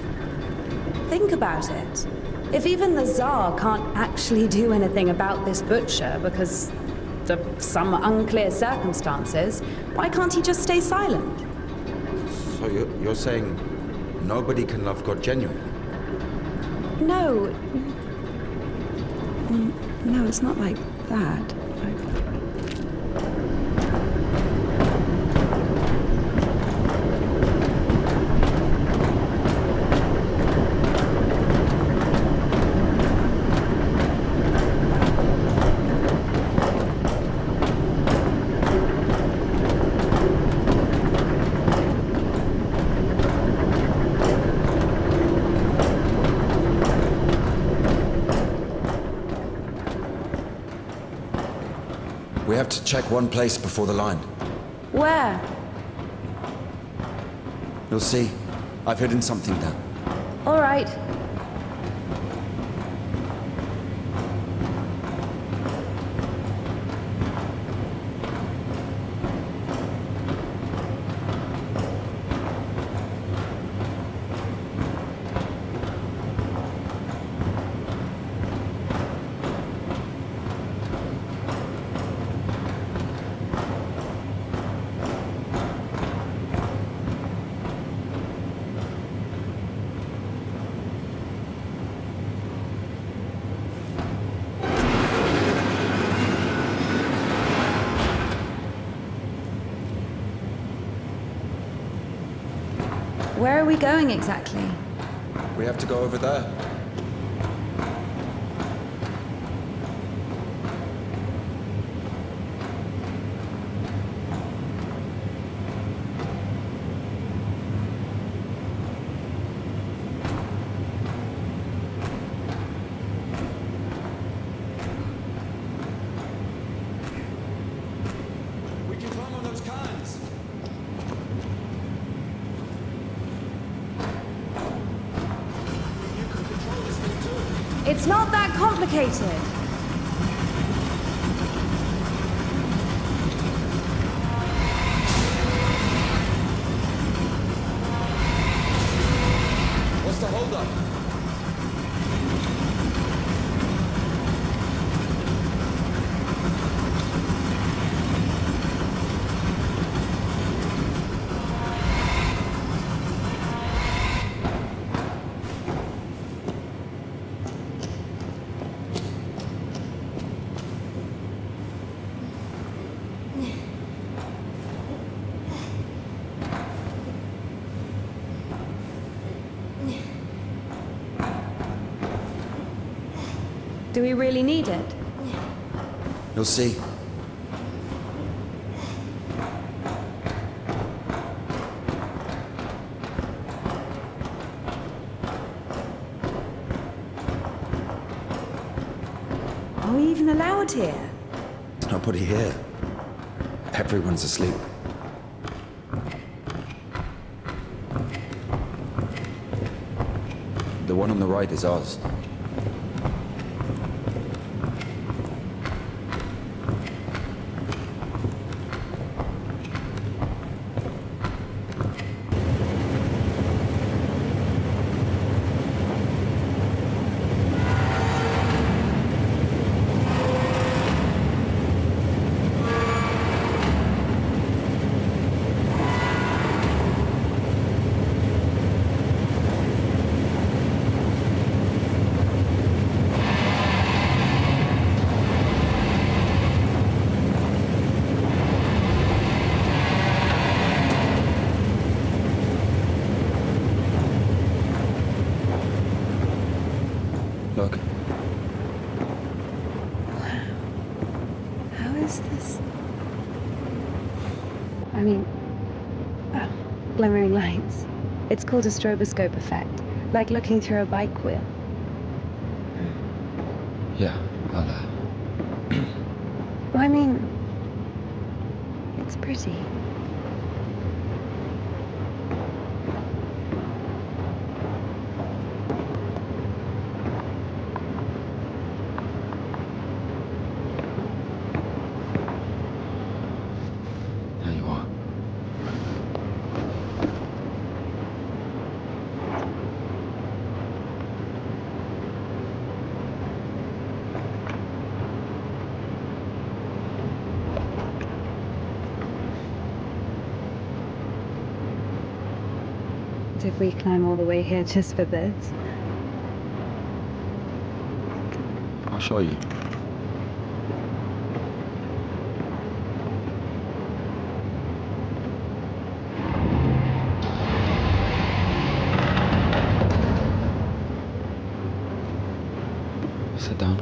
Think about it. If even the Tsar can't actually do anything about this butcher because of some unclear circumstances, why can't he just stay silent? So you're saying nobody can love God genuinely? No. No, it's not like that. We have to check one place before the line. Where? You'll see. I've hidden something there. All right. Where are we going exactly? We have to go over there. We can climb on those cans. It's not that complicated. What's the holdup? Do we really need it? You'll see. Are we even allowed here? There's nobody here. Everyone's asleep. The one on the right is ours. Glimmering lights. It's called a stroboscope effect, like looking through a bike wheel. Yeah, I'll, I mean, it's pretty. There you are. If we climb all the way here just for this. I'll show you. Sit down.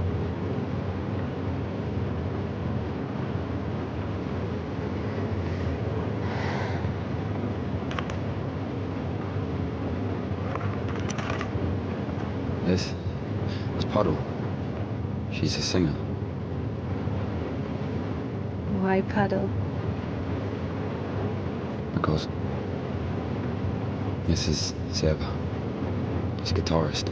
This is Puddle. She's a singer. Why Puddle? Because this is Seva. He's a guitarist.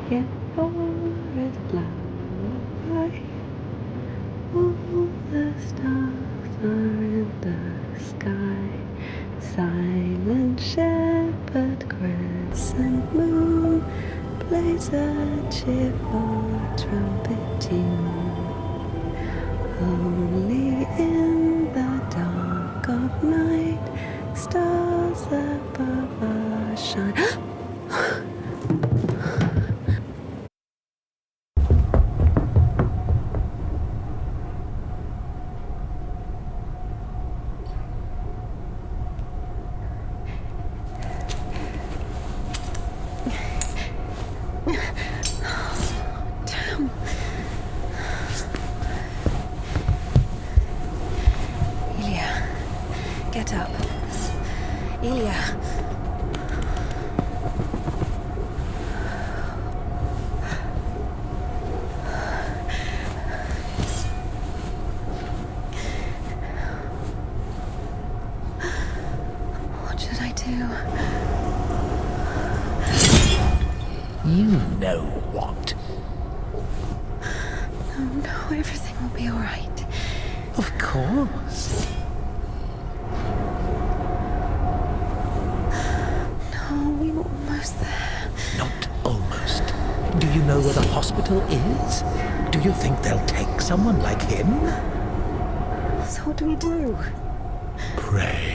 Quiet forest lullaby. All the stars are in the sky. Silent shepherd, crescent moon plays a cheerful trumpet tune. Only in the dark of night, stars above us shine. Get up. Ilya. What should I do? You know what? No, everything will be all right. Of course. We were almost there. Not almost. Do you know where the hospital is? Do you think they'll take someone like him? So what do we do? Pray?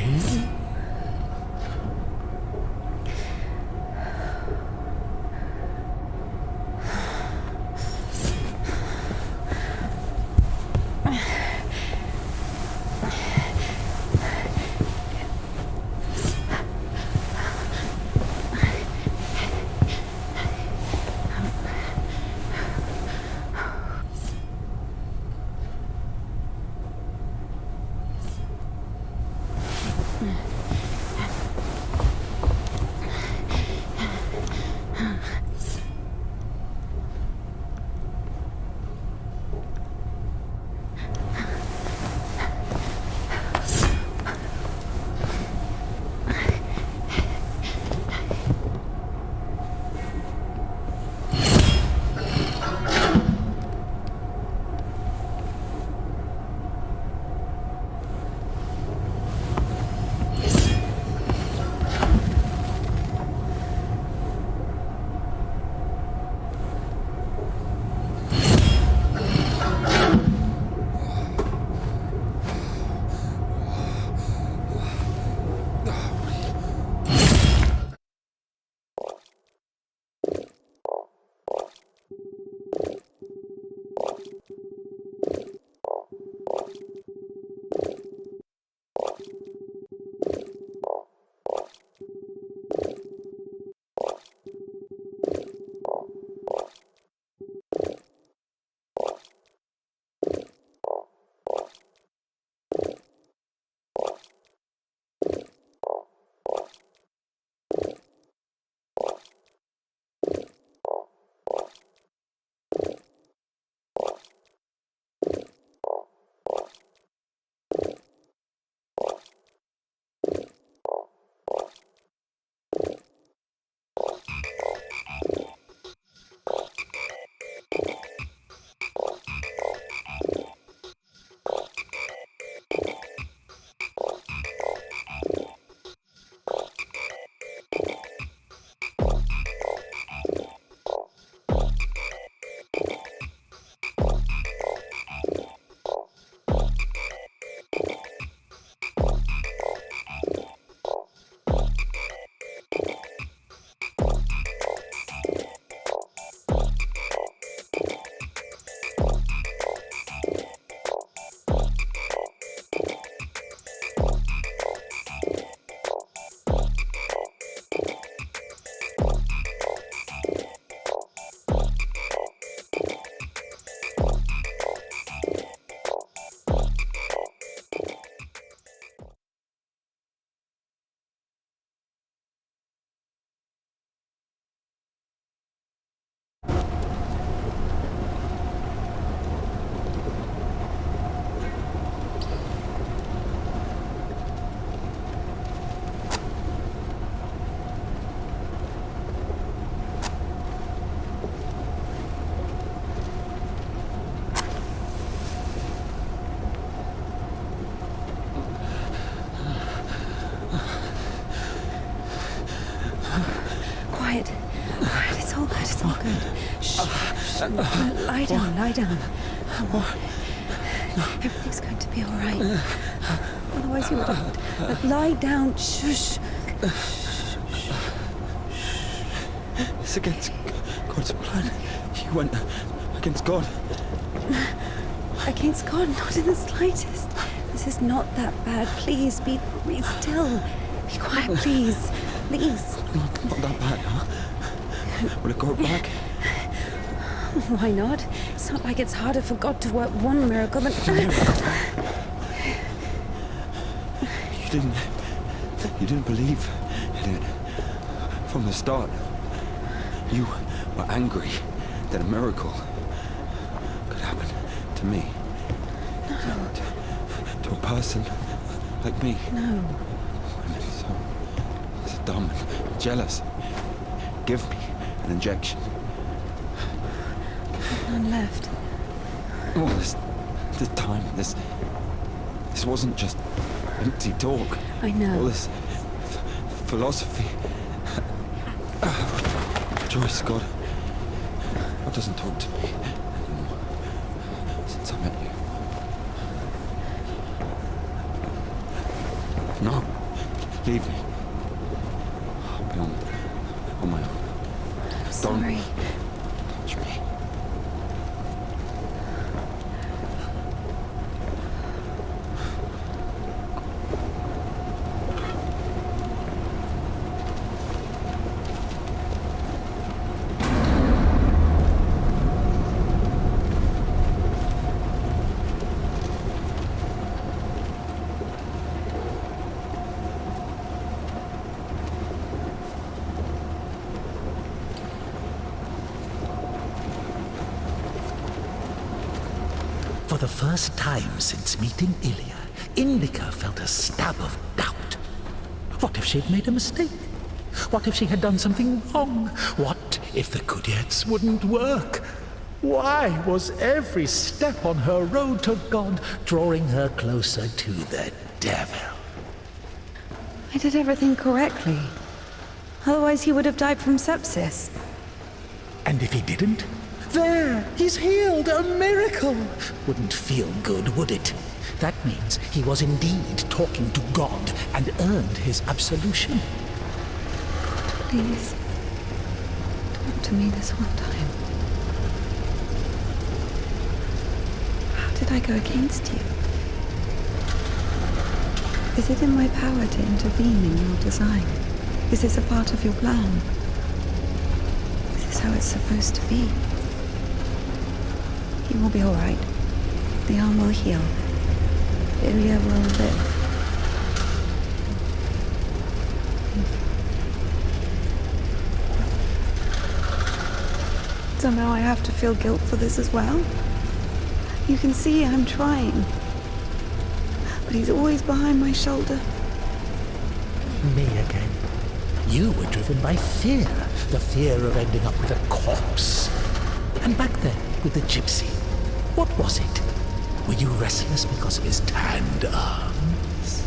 Lie down, lie down. Come on. Everything's going to be all right. Otherwise you would... Lie down. Shush. It's against God's plan. You went against God. Against God? Not in the slightest. This is not that bad. Please, be still. Be quiet, please. Please. Not that bad, huh? Will it go back? Why not? It's not like it's harder for God to work one miracle than... You didn't believe in it from the start. You were angry that a miracle could happen to me. No. To a person like me. No. Women so dumb and jealous. Give me an injection. None left. All this time, this wasn't just empty talk. I know. All this philosophy. Joyce, God doesn't talk to me anymore since I met you. No, leave me. I'll be on my own. I'm sorry. Touch me. For the first time since meeting Ilya, Indika felt a stab of doubt. What if she'd made a mistake? What if she had done something wrong? What if the Kudyets wouldn't work? Why was every step on her road to God drawing her closer to the devil? I did everything correctly. Otherwise he would have died from sepsis. And if he didn't? There! He's healed! A miracle! Wouldn't feel good, would it? That means he was indeed talking to God and earned his absolution. Please, talk to me this one time. How did I go against you? Is it in my power to intervene in your design? Is this a part of your plan? Is this how it's supposed to be? You will be all right. The arm will heal. Ilya will live. So now I have to feel guilt for this as well? You can see I'm trying. But he's always behind my shoulder. Me again. You were driven by fear. The fear of ending up with a corpse. And back then, with the gypsy, what was it? Were you restless because of his tanned arms?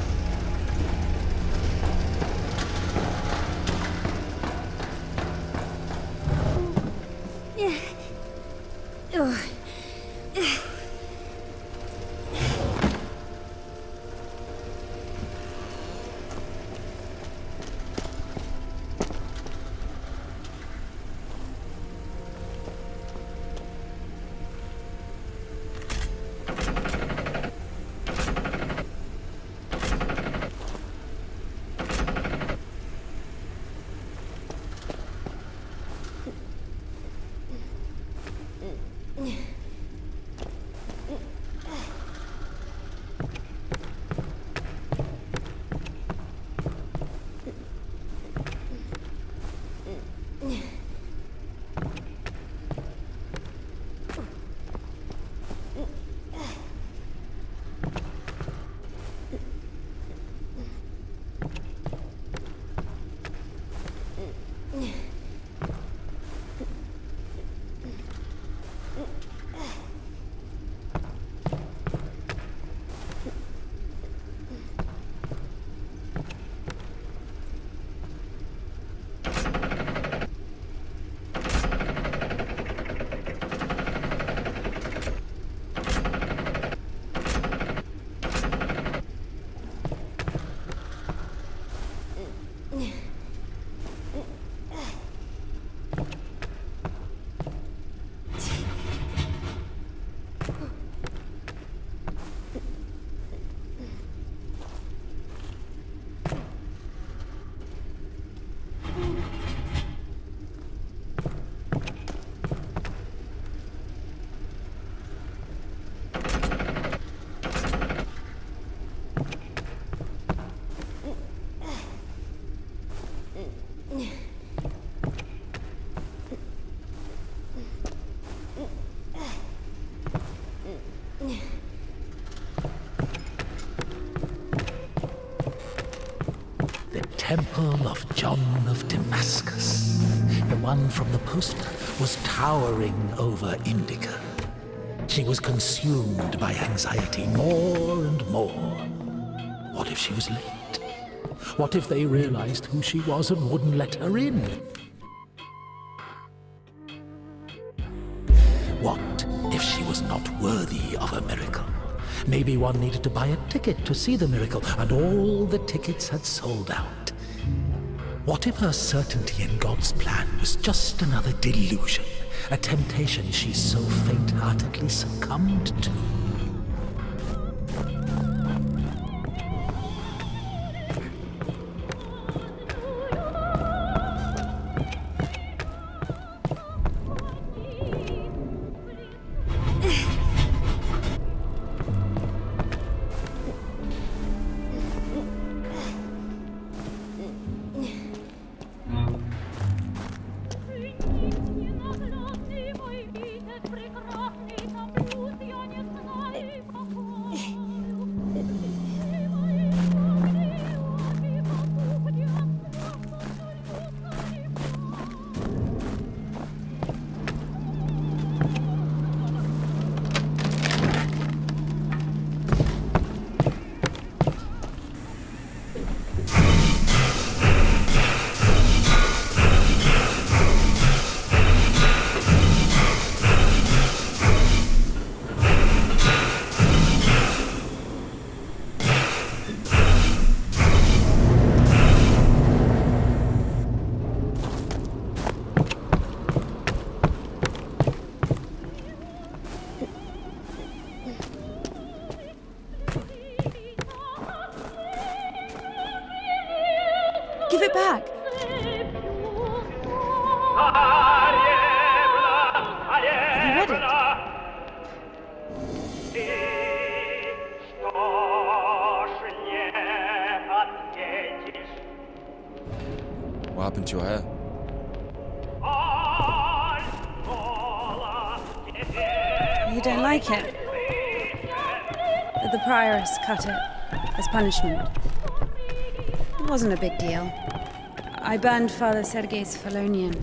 temple of John of Damascus. The one from the poster was towering over Indika. She was consumed by anxiety more and more. What if she was late? What if they realized who she was and wouldn't let her in? What if she was not worthy of a miracle? Maybe one needed to buy a ticket to see the miracle, and all the tickets had sold out. What if her certainty in God's plan was just another delusion, a temptation she so faint-heartedly succumbed to? Give it back. Have you read it? What happened to your hair? You don't like it? The prioress cut it as punishment. It wasn't a big deal. I burned Father Sergei's Felonian.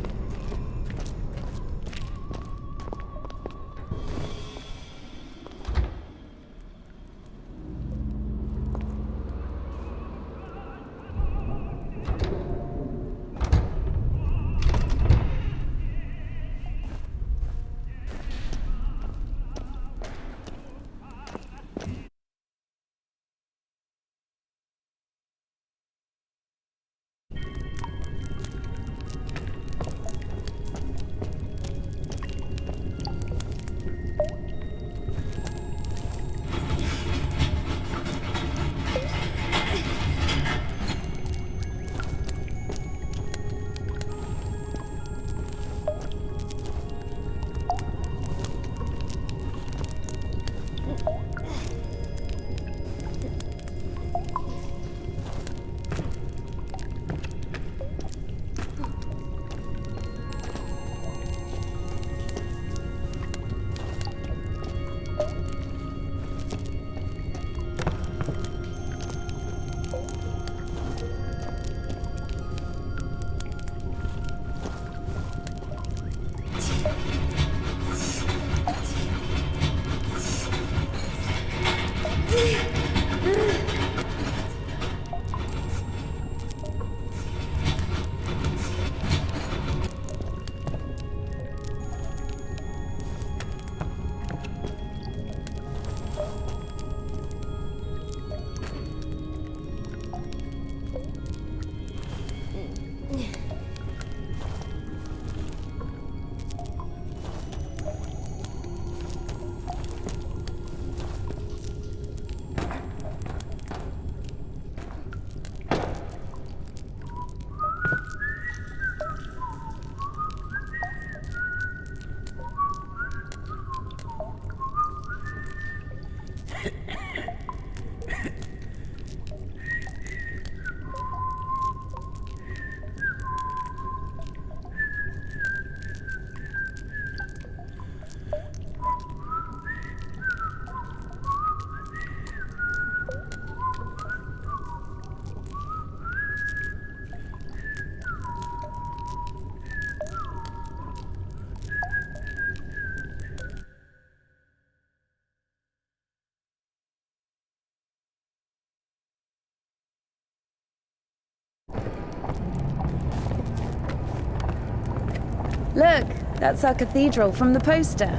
Look, that's our cathedral from the poster.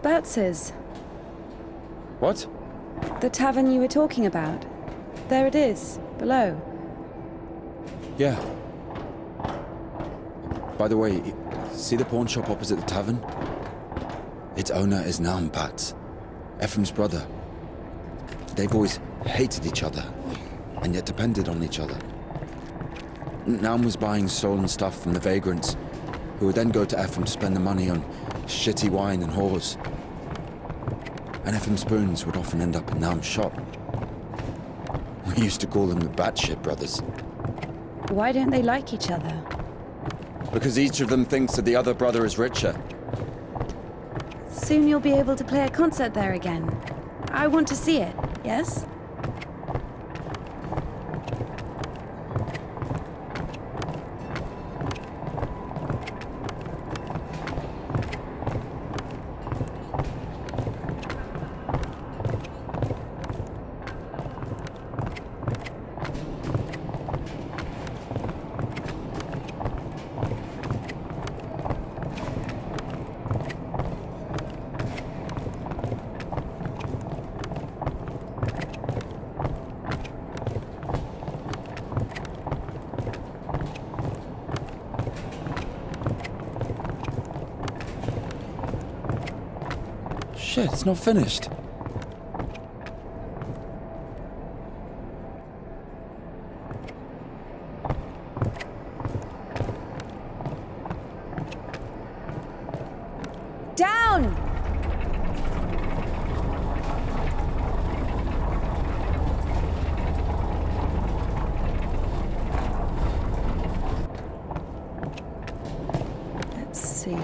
Bertz's. What? The tavern you were talking about. There it is, below. Yeah. By the way, see the pawn shop opposite the tavern? Its owner is Naum Pats, Ephraim's brother. They've always hated each other, and yet depended on each other. Naum was buying stolen stuff from the vagrants, who would then go to Ephraim to spend the money on shitty wine and whores. And Ephraim's spoons would often end up in Naum's shop. We used to call them the batshit brothers. Why don't they like each other? Because each of them thinks that the other brother is richer. Soon you'll be able to play a concert there again. I want to see it, yes? Shit, it's not finished. Down! Let's see.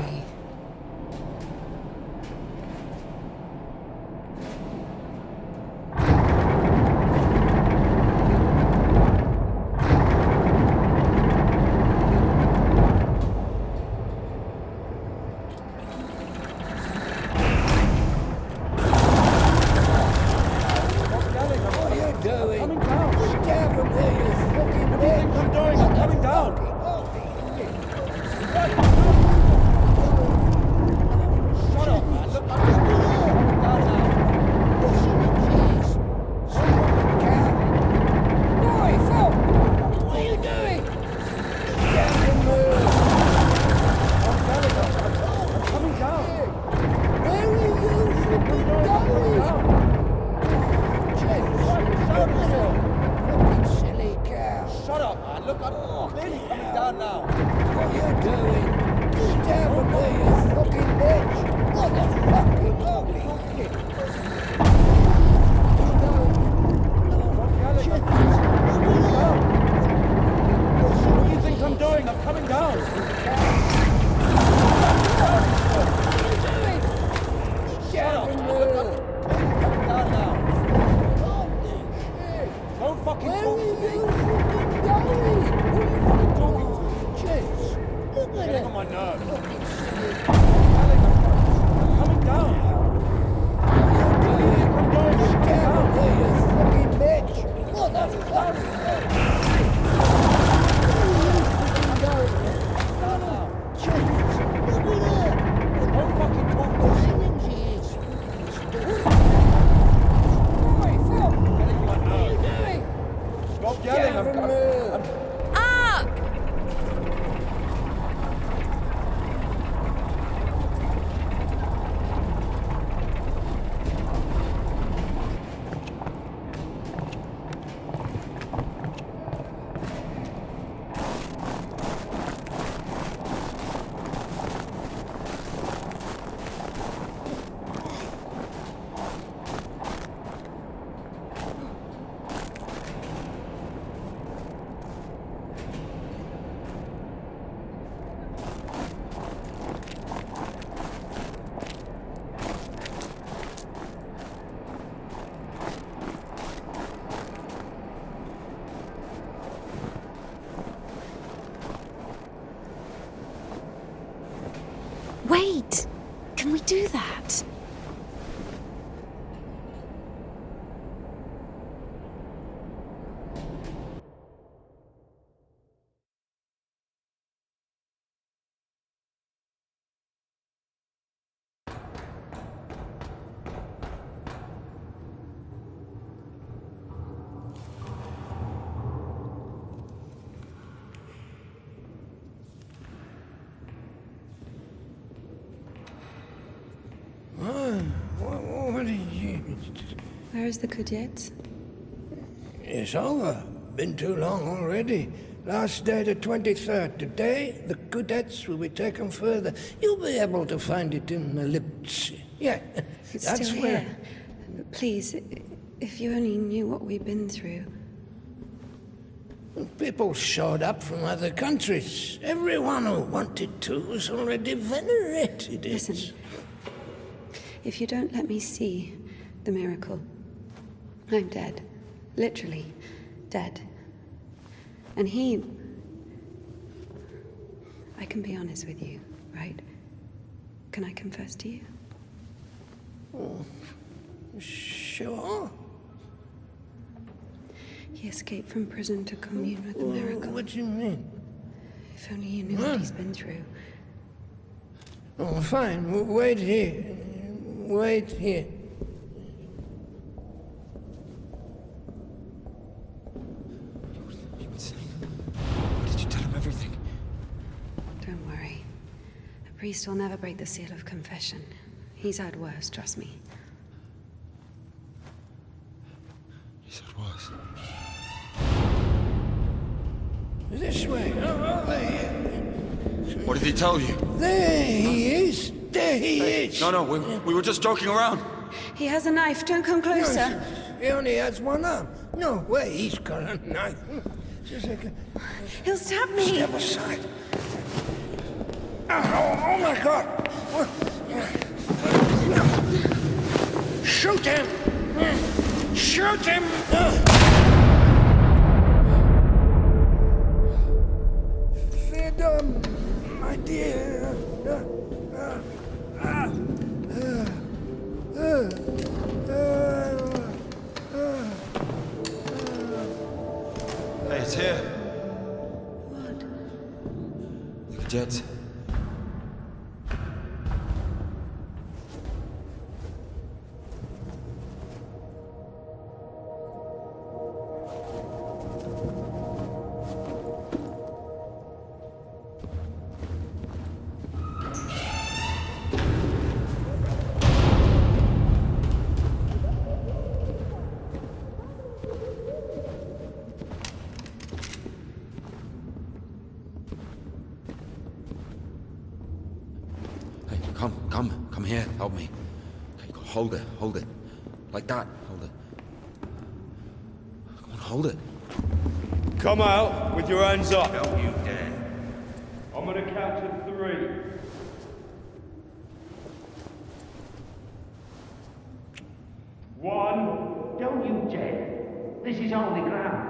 Wait! Can we do that? What did you... Where is the cadet? It's over. Been too long already. Last day the 23rd. Today, the cadets will be taken further. You'll be able to find it in the lips. Yeah, It's that's still where... here. Please, if you only knew what we've been through. People showed up from other countries. Everyone who wanted to was already venerated. Listen, if you don't let me see the miracle, I'm dead. Literally dead. And I can be honest with you, right? Can I confess to you? Oh, sure. He escaped from prison to commune with the miracle. What do you mean? If only you knew what he's been through. Oh, fine. Wait here. Wait here. Did you tell him everything? Don't worry. A priest will never break the seal of confession. He's had worse, trust me. He said worse. This way. Oh, there. What did he tell you? There he is. There he is. No, we were just joking around. He has a knife. Don't come closer. He only has one arm. No way, he's got a knife. Just like a... He'll stab me. Step aside. Oh my God! Shoot him! Shoot him! Freedom, my dear. Hey, it's here. What? The cadets. Come here, help me. Okay, hold it. Like that, hold it. Come on, hold it. Come out with your hands up. Don't you dare. I'm gonna count to 3. One. Don't you dare. This is holy ground.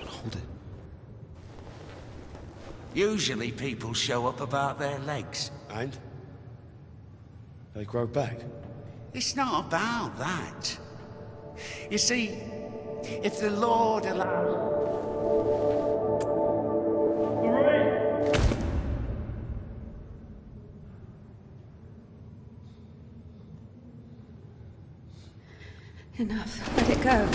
Hold it. Usually people show up about their legs. And? They grow back. It's not about that. You see, if the Lord allows... 3. Enough. Let it go.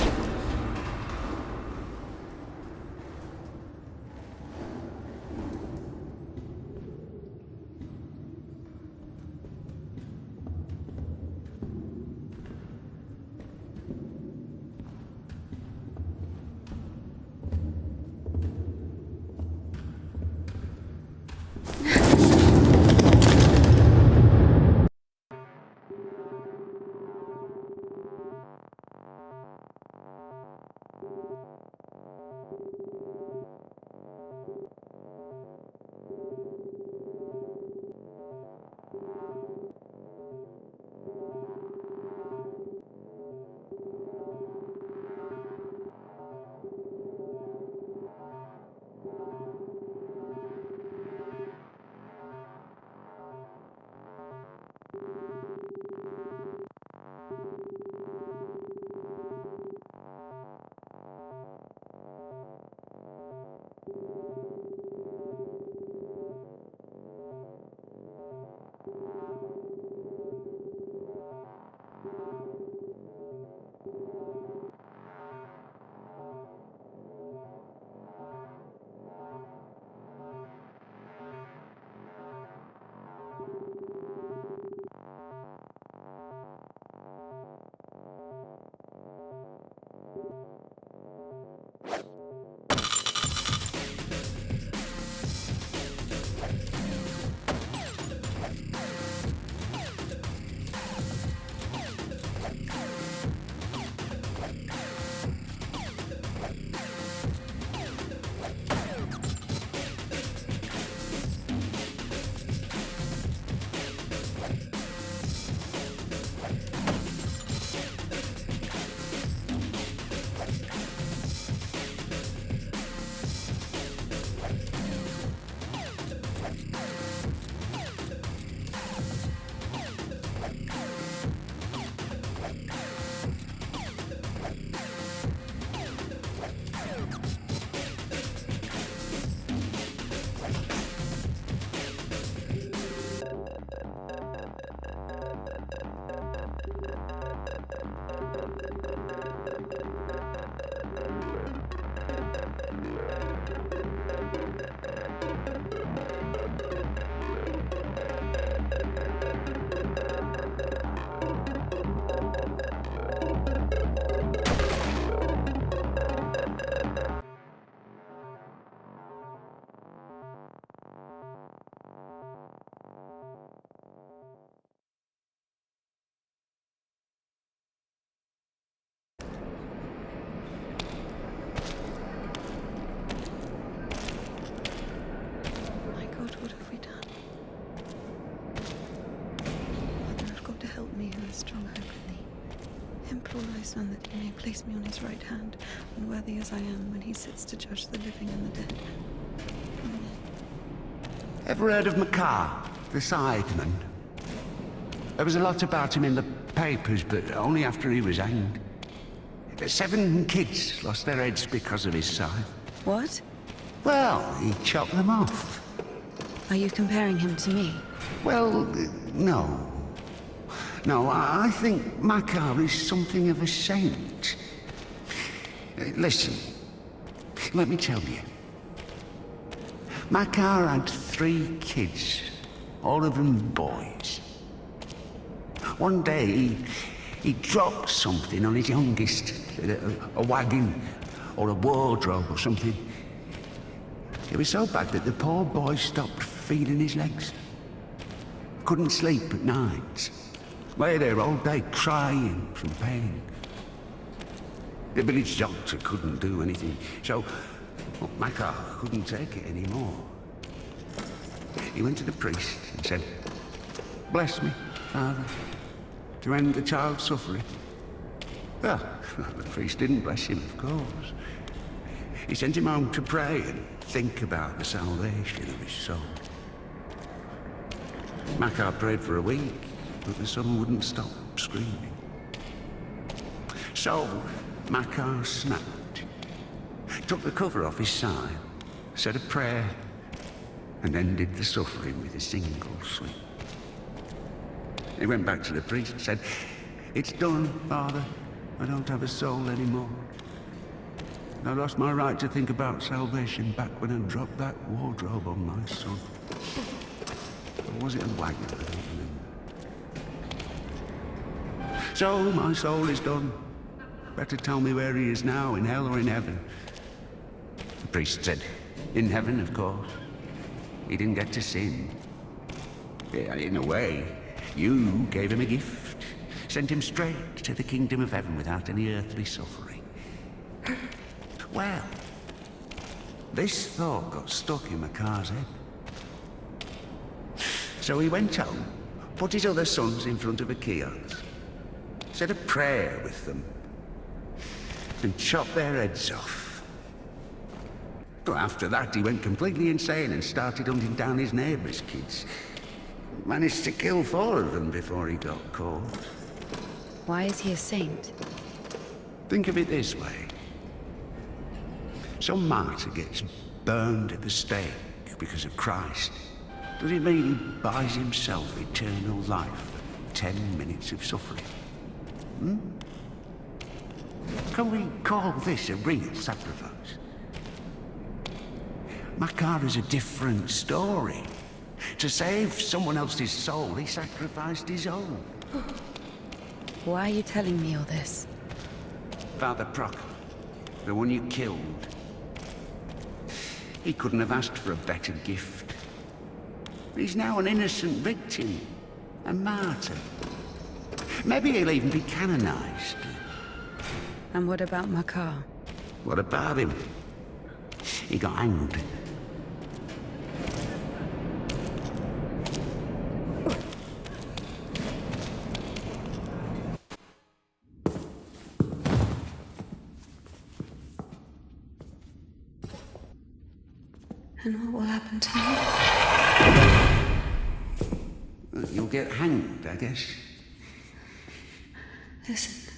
Son, that he may place me on his right hand, unworthy as I am when he sits to judge the living and the dead. Amen. Ever heard of McCarr, the sideman? There was a lot about him in the papers, but only after he was hanged. 7 kids lost their heads because of his scythe. What? Well, he chopped them off. Are you comparing him to me? Well, no. No, I think Makar is something of a saint. Listen, let me tell you. Makar had 3 kids, all of them boys. One day, he dropped something on his youngest, a wagon or a wardrobe or something. It was so bad that the poor boy stopped feeding his legs. Couldn't sleep at night. Lay there all day crying from pain. The village doctor couldn't do anything, so Makar couldn't take it anymore. He went to the priest and said, "Bless me, Father, to end the child's suffering." Well, the priest didn't bless him, of course. He sent him home to pray and think about the salvation of his soul. Makar prayed for a week, but the son wouldn't stop screaming. So Makar snapped, took the cover off his side, said a prayer, and ended the suffering with a single sweep. He went back to the priest and said, "It's done, Father. I don't have a soul anymore. I lost my right to think about salvation back when I dropped that wardrobe on my son." Or was it a wagon? I don't remember. So my soul is done. Better tell me where he is now, in hell or in heaven. The priest said, "In heaven, of course. He didn't get to sin. Yeah, in a way, you gave him a gift. Sent him straight to the kingdom of heaven without any earthly suffering." Well, this thought got stuck in Makar's head. So he went home, put his other sons in front of a kiosk, said a prayer with them, and chopped their heads off. But after that, he went completely insane and started hunting down his neighbours' kids. Managed to kill 4 of them before he got caught. Why is he a saint? Think of it this way. Some martyr gets burned at the stake because of Christ. Does it mean he buys himself eternal life for 10 minutes of suffering? Can we call this a real sacrifice? Makar is a different story. To save someone else's soul, he sacrificed his own. Why are you telling me all this? Father Proctor, the one you killed. He couldn't have asked for a better gift. He's now an innocent victim, a martyr. Maybe he'll even be canonized. And what about Makar? What about him? He got hanged. And what will happen to me? You'll get hanged, I guess. Listen,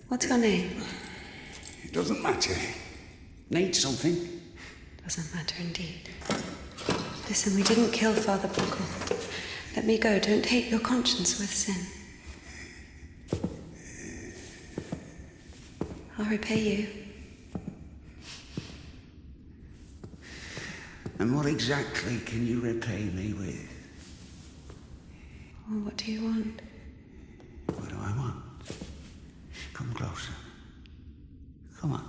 what's your name? It doesn't matter. Need something? Doesn't matter indeed. Listen, we didn't kill Father Buckle. Let me go. Don't taint your conscience with sin. I'll repay you. And what exactly can you repay me with? Well, what do you want? What do I want? Come closer. Come on.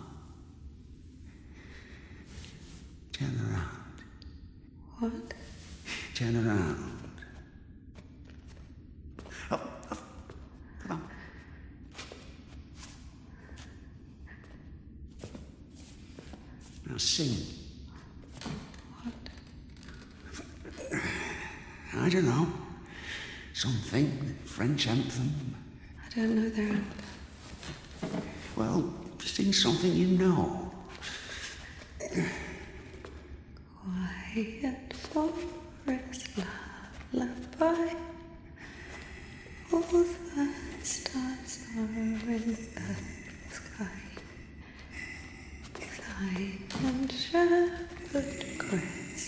Turn around. What? Turn around. Up, up. Come on. Now sing. I don't know. Something. French anthem. I don't know their anthem. Well, sing something you know. Quiet forest lullaby. All the stars are in the sky. Silent shepherd cries.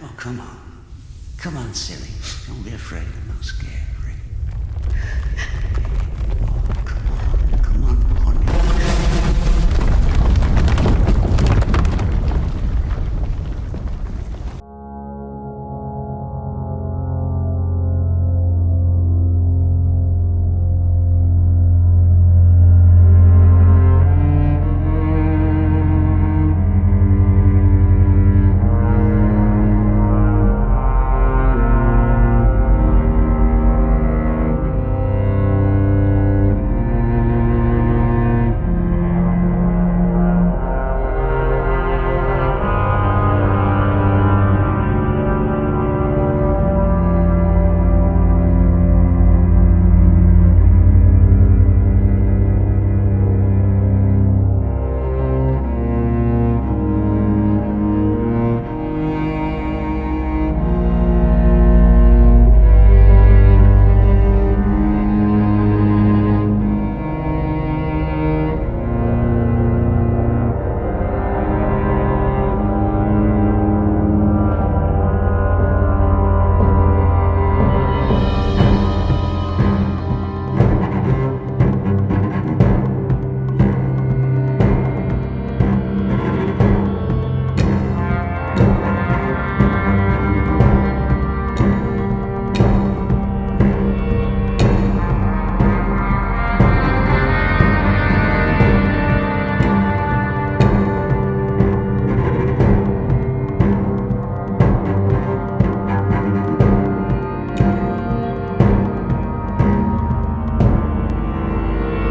Oh, come on. Come on, silly. Don't be afraid. I'm not scary. Oh, come on, honey.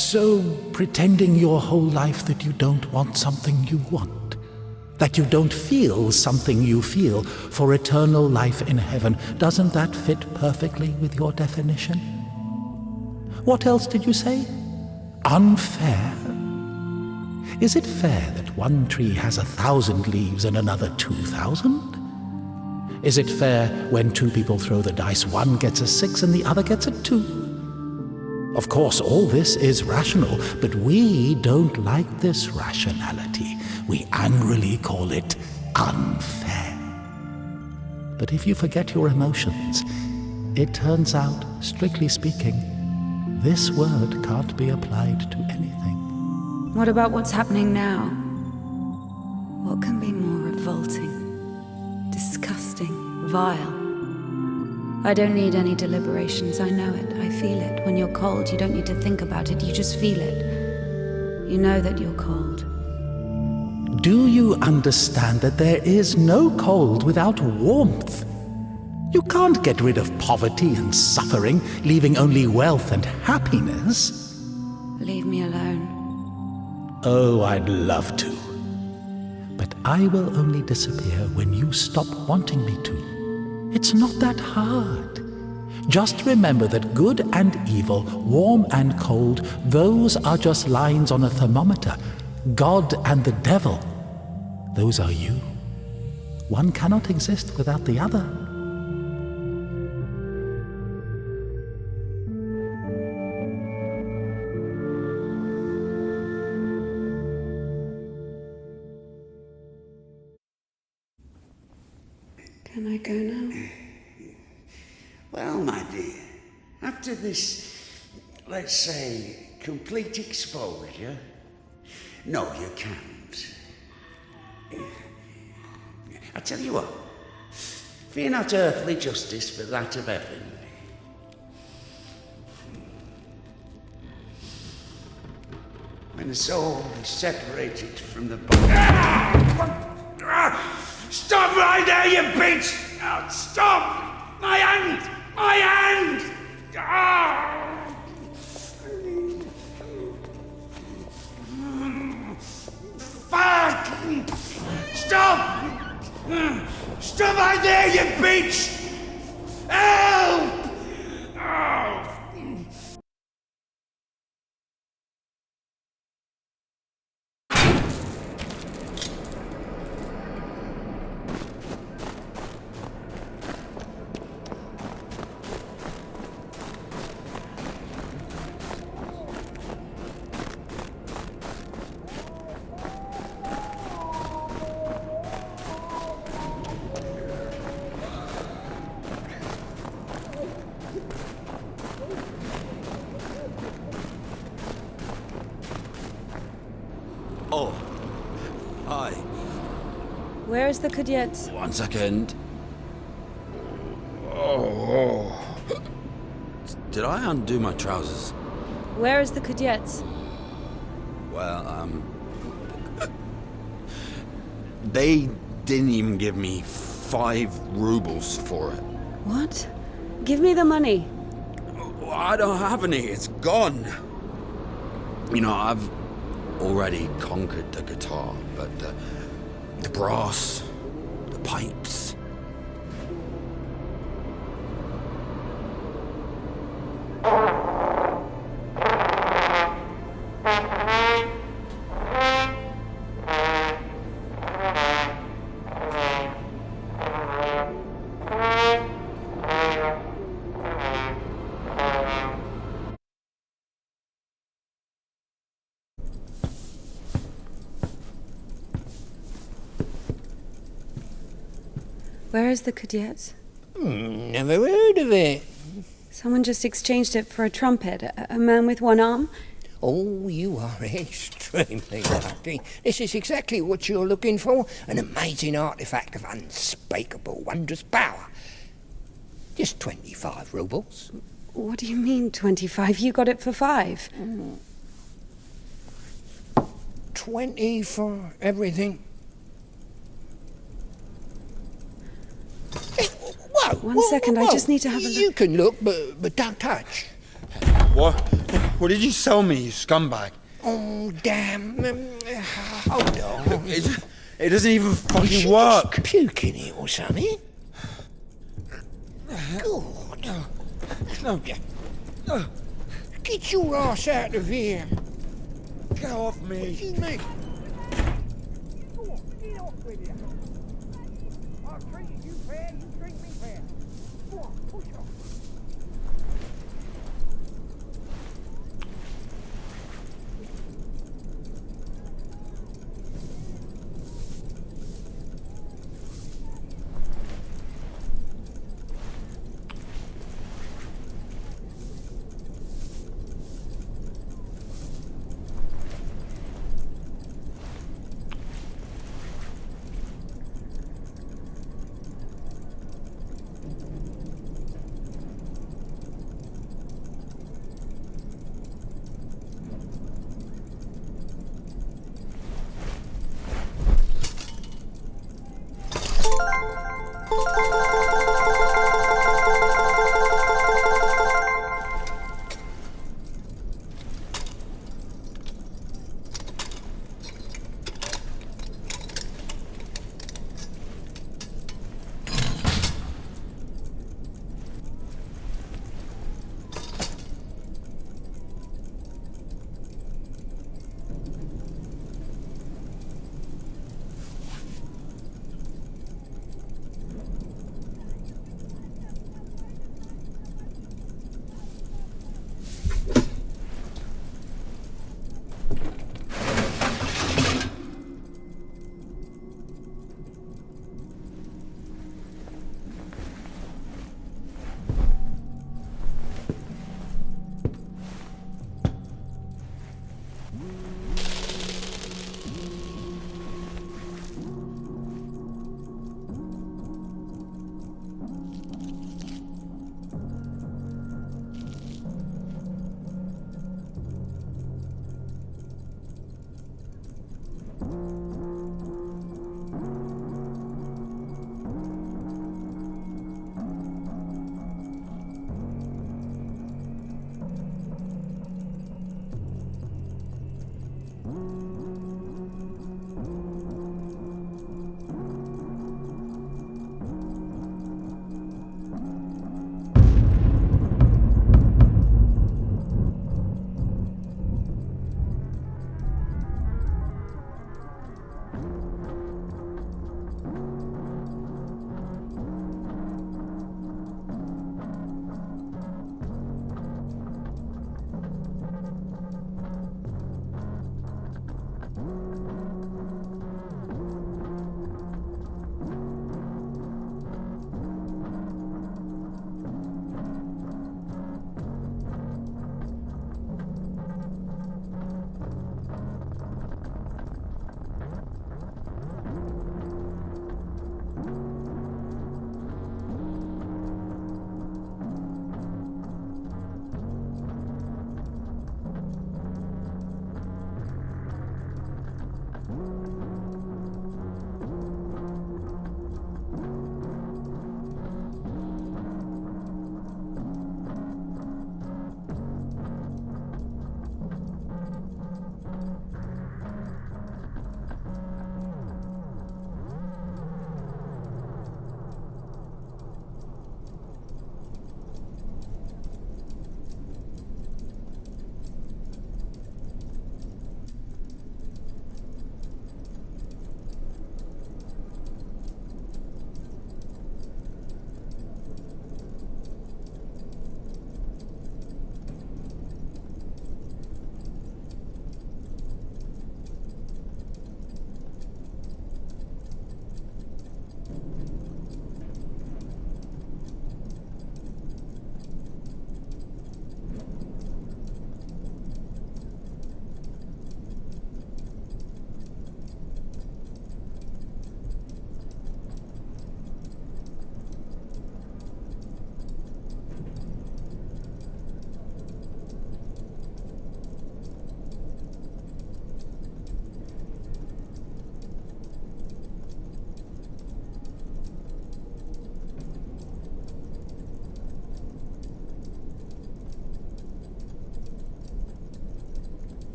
So, pretending your whole life that you don't want something you want, that you don't feel something you feel for eternal life in heaven, doesn't that fit perfectly with your definition? What else did you say? Unfair? Is it fair that one tree has 1,000 leaves and another 2,000? Is it fair when two people throw the dice, one gets a 6 and the other gets a 2? Of course, all this is rational, but we don't like this rationality. We angrily call it unfair. But if you forget your emotions, it turns out, strictly speaking, this word can't be applied to anything. What about what's happening now? What can be more revolting, disgusting, vile? I don't need any deliberations. I know it. I feel it. When you're cold, you don't need to think about it. You just feel it. You know that you're cold. Do you understand that there is no cold without warmth? You can't get rid of poverty and suffering, leaving only wealth and happiness. Leave me alone. Oh, I'd love to. But I will only disappear when you stop wanting me to. It's not that hard. Just remember that good and evil, warm and cold, those are just lines on a thermometer. God and the devil, those are you. One cannot exist without the other. Can I go now? Well, my dear, after this, let's say, complete exposure, no, you can't. I tell you what, fear not earthly justice, but that of heaven. When the soul is separated from the body... Stop right there, you bitch! Oh, stop! My hand! My hand! Fuck! Stop! Stop right there, you bitch! Help! Oh. Oh. Hi. Where is the cadet? 1 second. Did I undo my trousers? Where is the cadet? Well, they didn't even give me 5 rubles for it. What? Give me the money. I don't have any, it's gone. You know, I've already conquered the guitar, but the brass, the pipes. Where is the cadet? Never heard of it. Someone just exchanged it for a trumpet. A man with one arm? Oh, you are extremely lucky. This is exactly what you're looking for. An amazing artifact of unspeakable, wondrous power. Just 25 rubles. What do you mean, 25? You got it for 5. 20 for everything. Hey, whoa, One second, I just need to have a look. You can look, but don't touch. What did you sell me, you scumbag? Oh, damn. Hold on. It doesn't even fucking work. Just puke in it or something. God. Get your ass out of here. Get off me. What do you mean? off with you. I've treated you fair, you treat me fair. Go on, push off.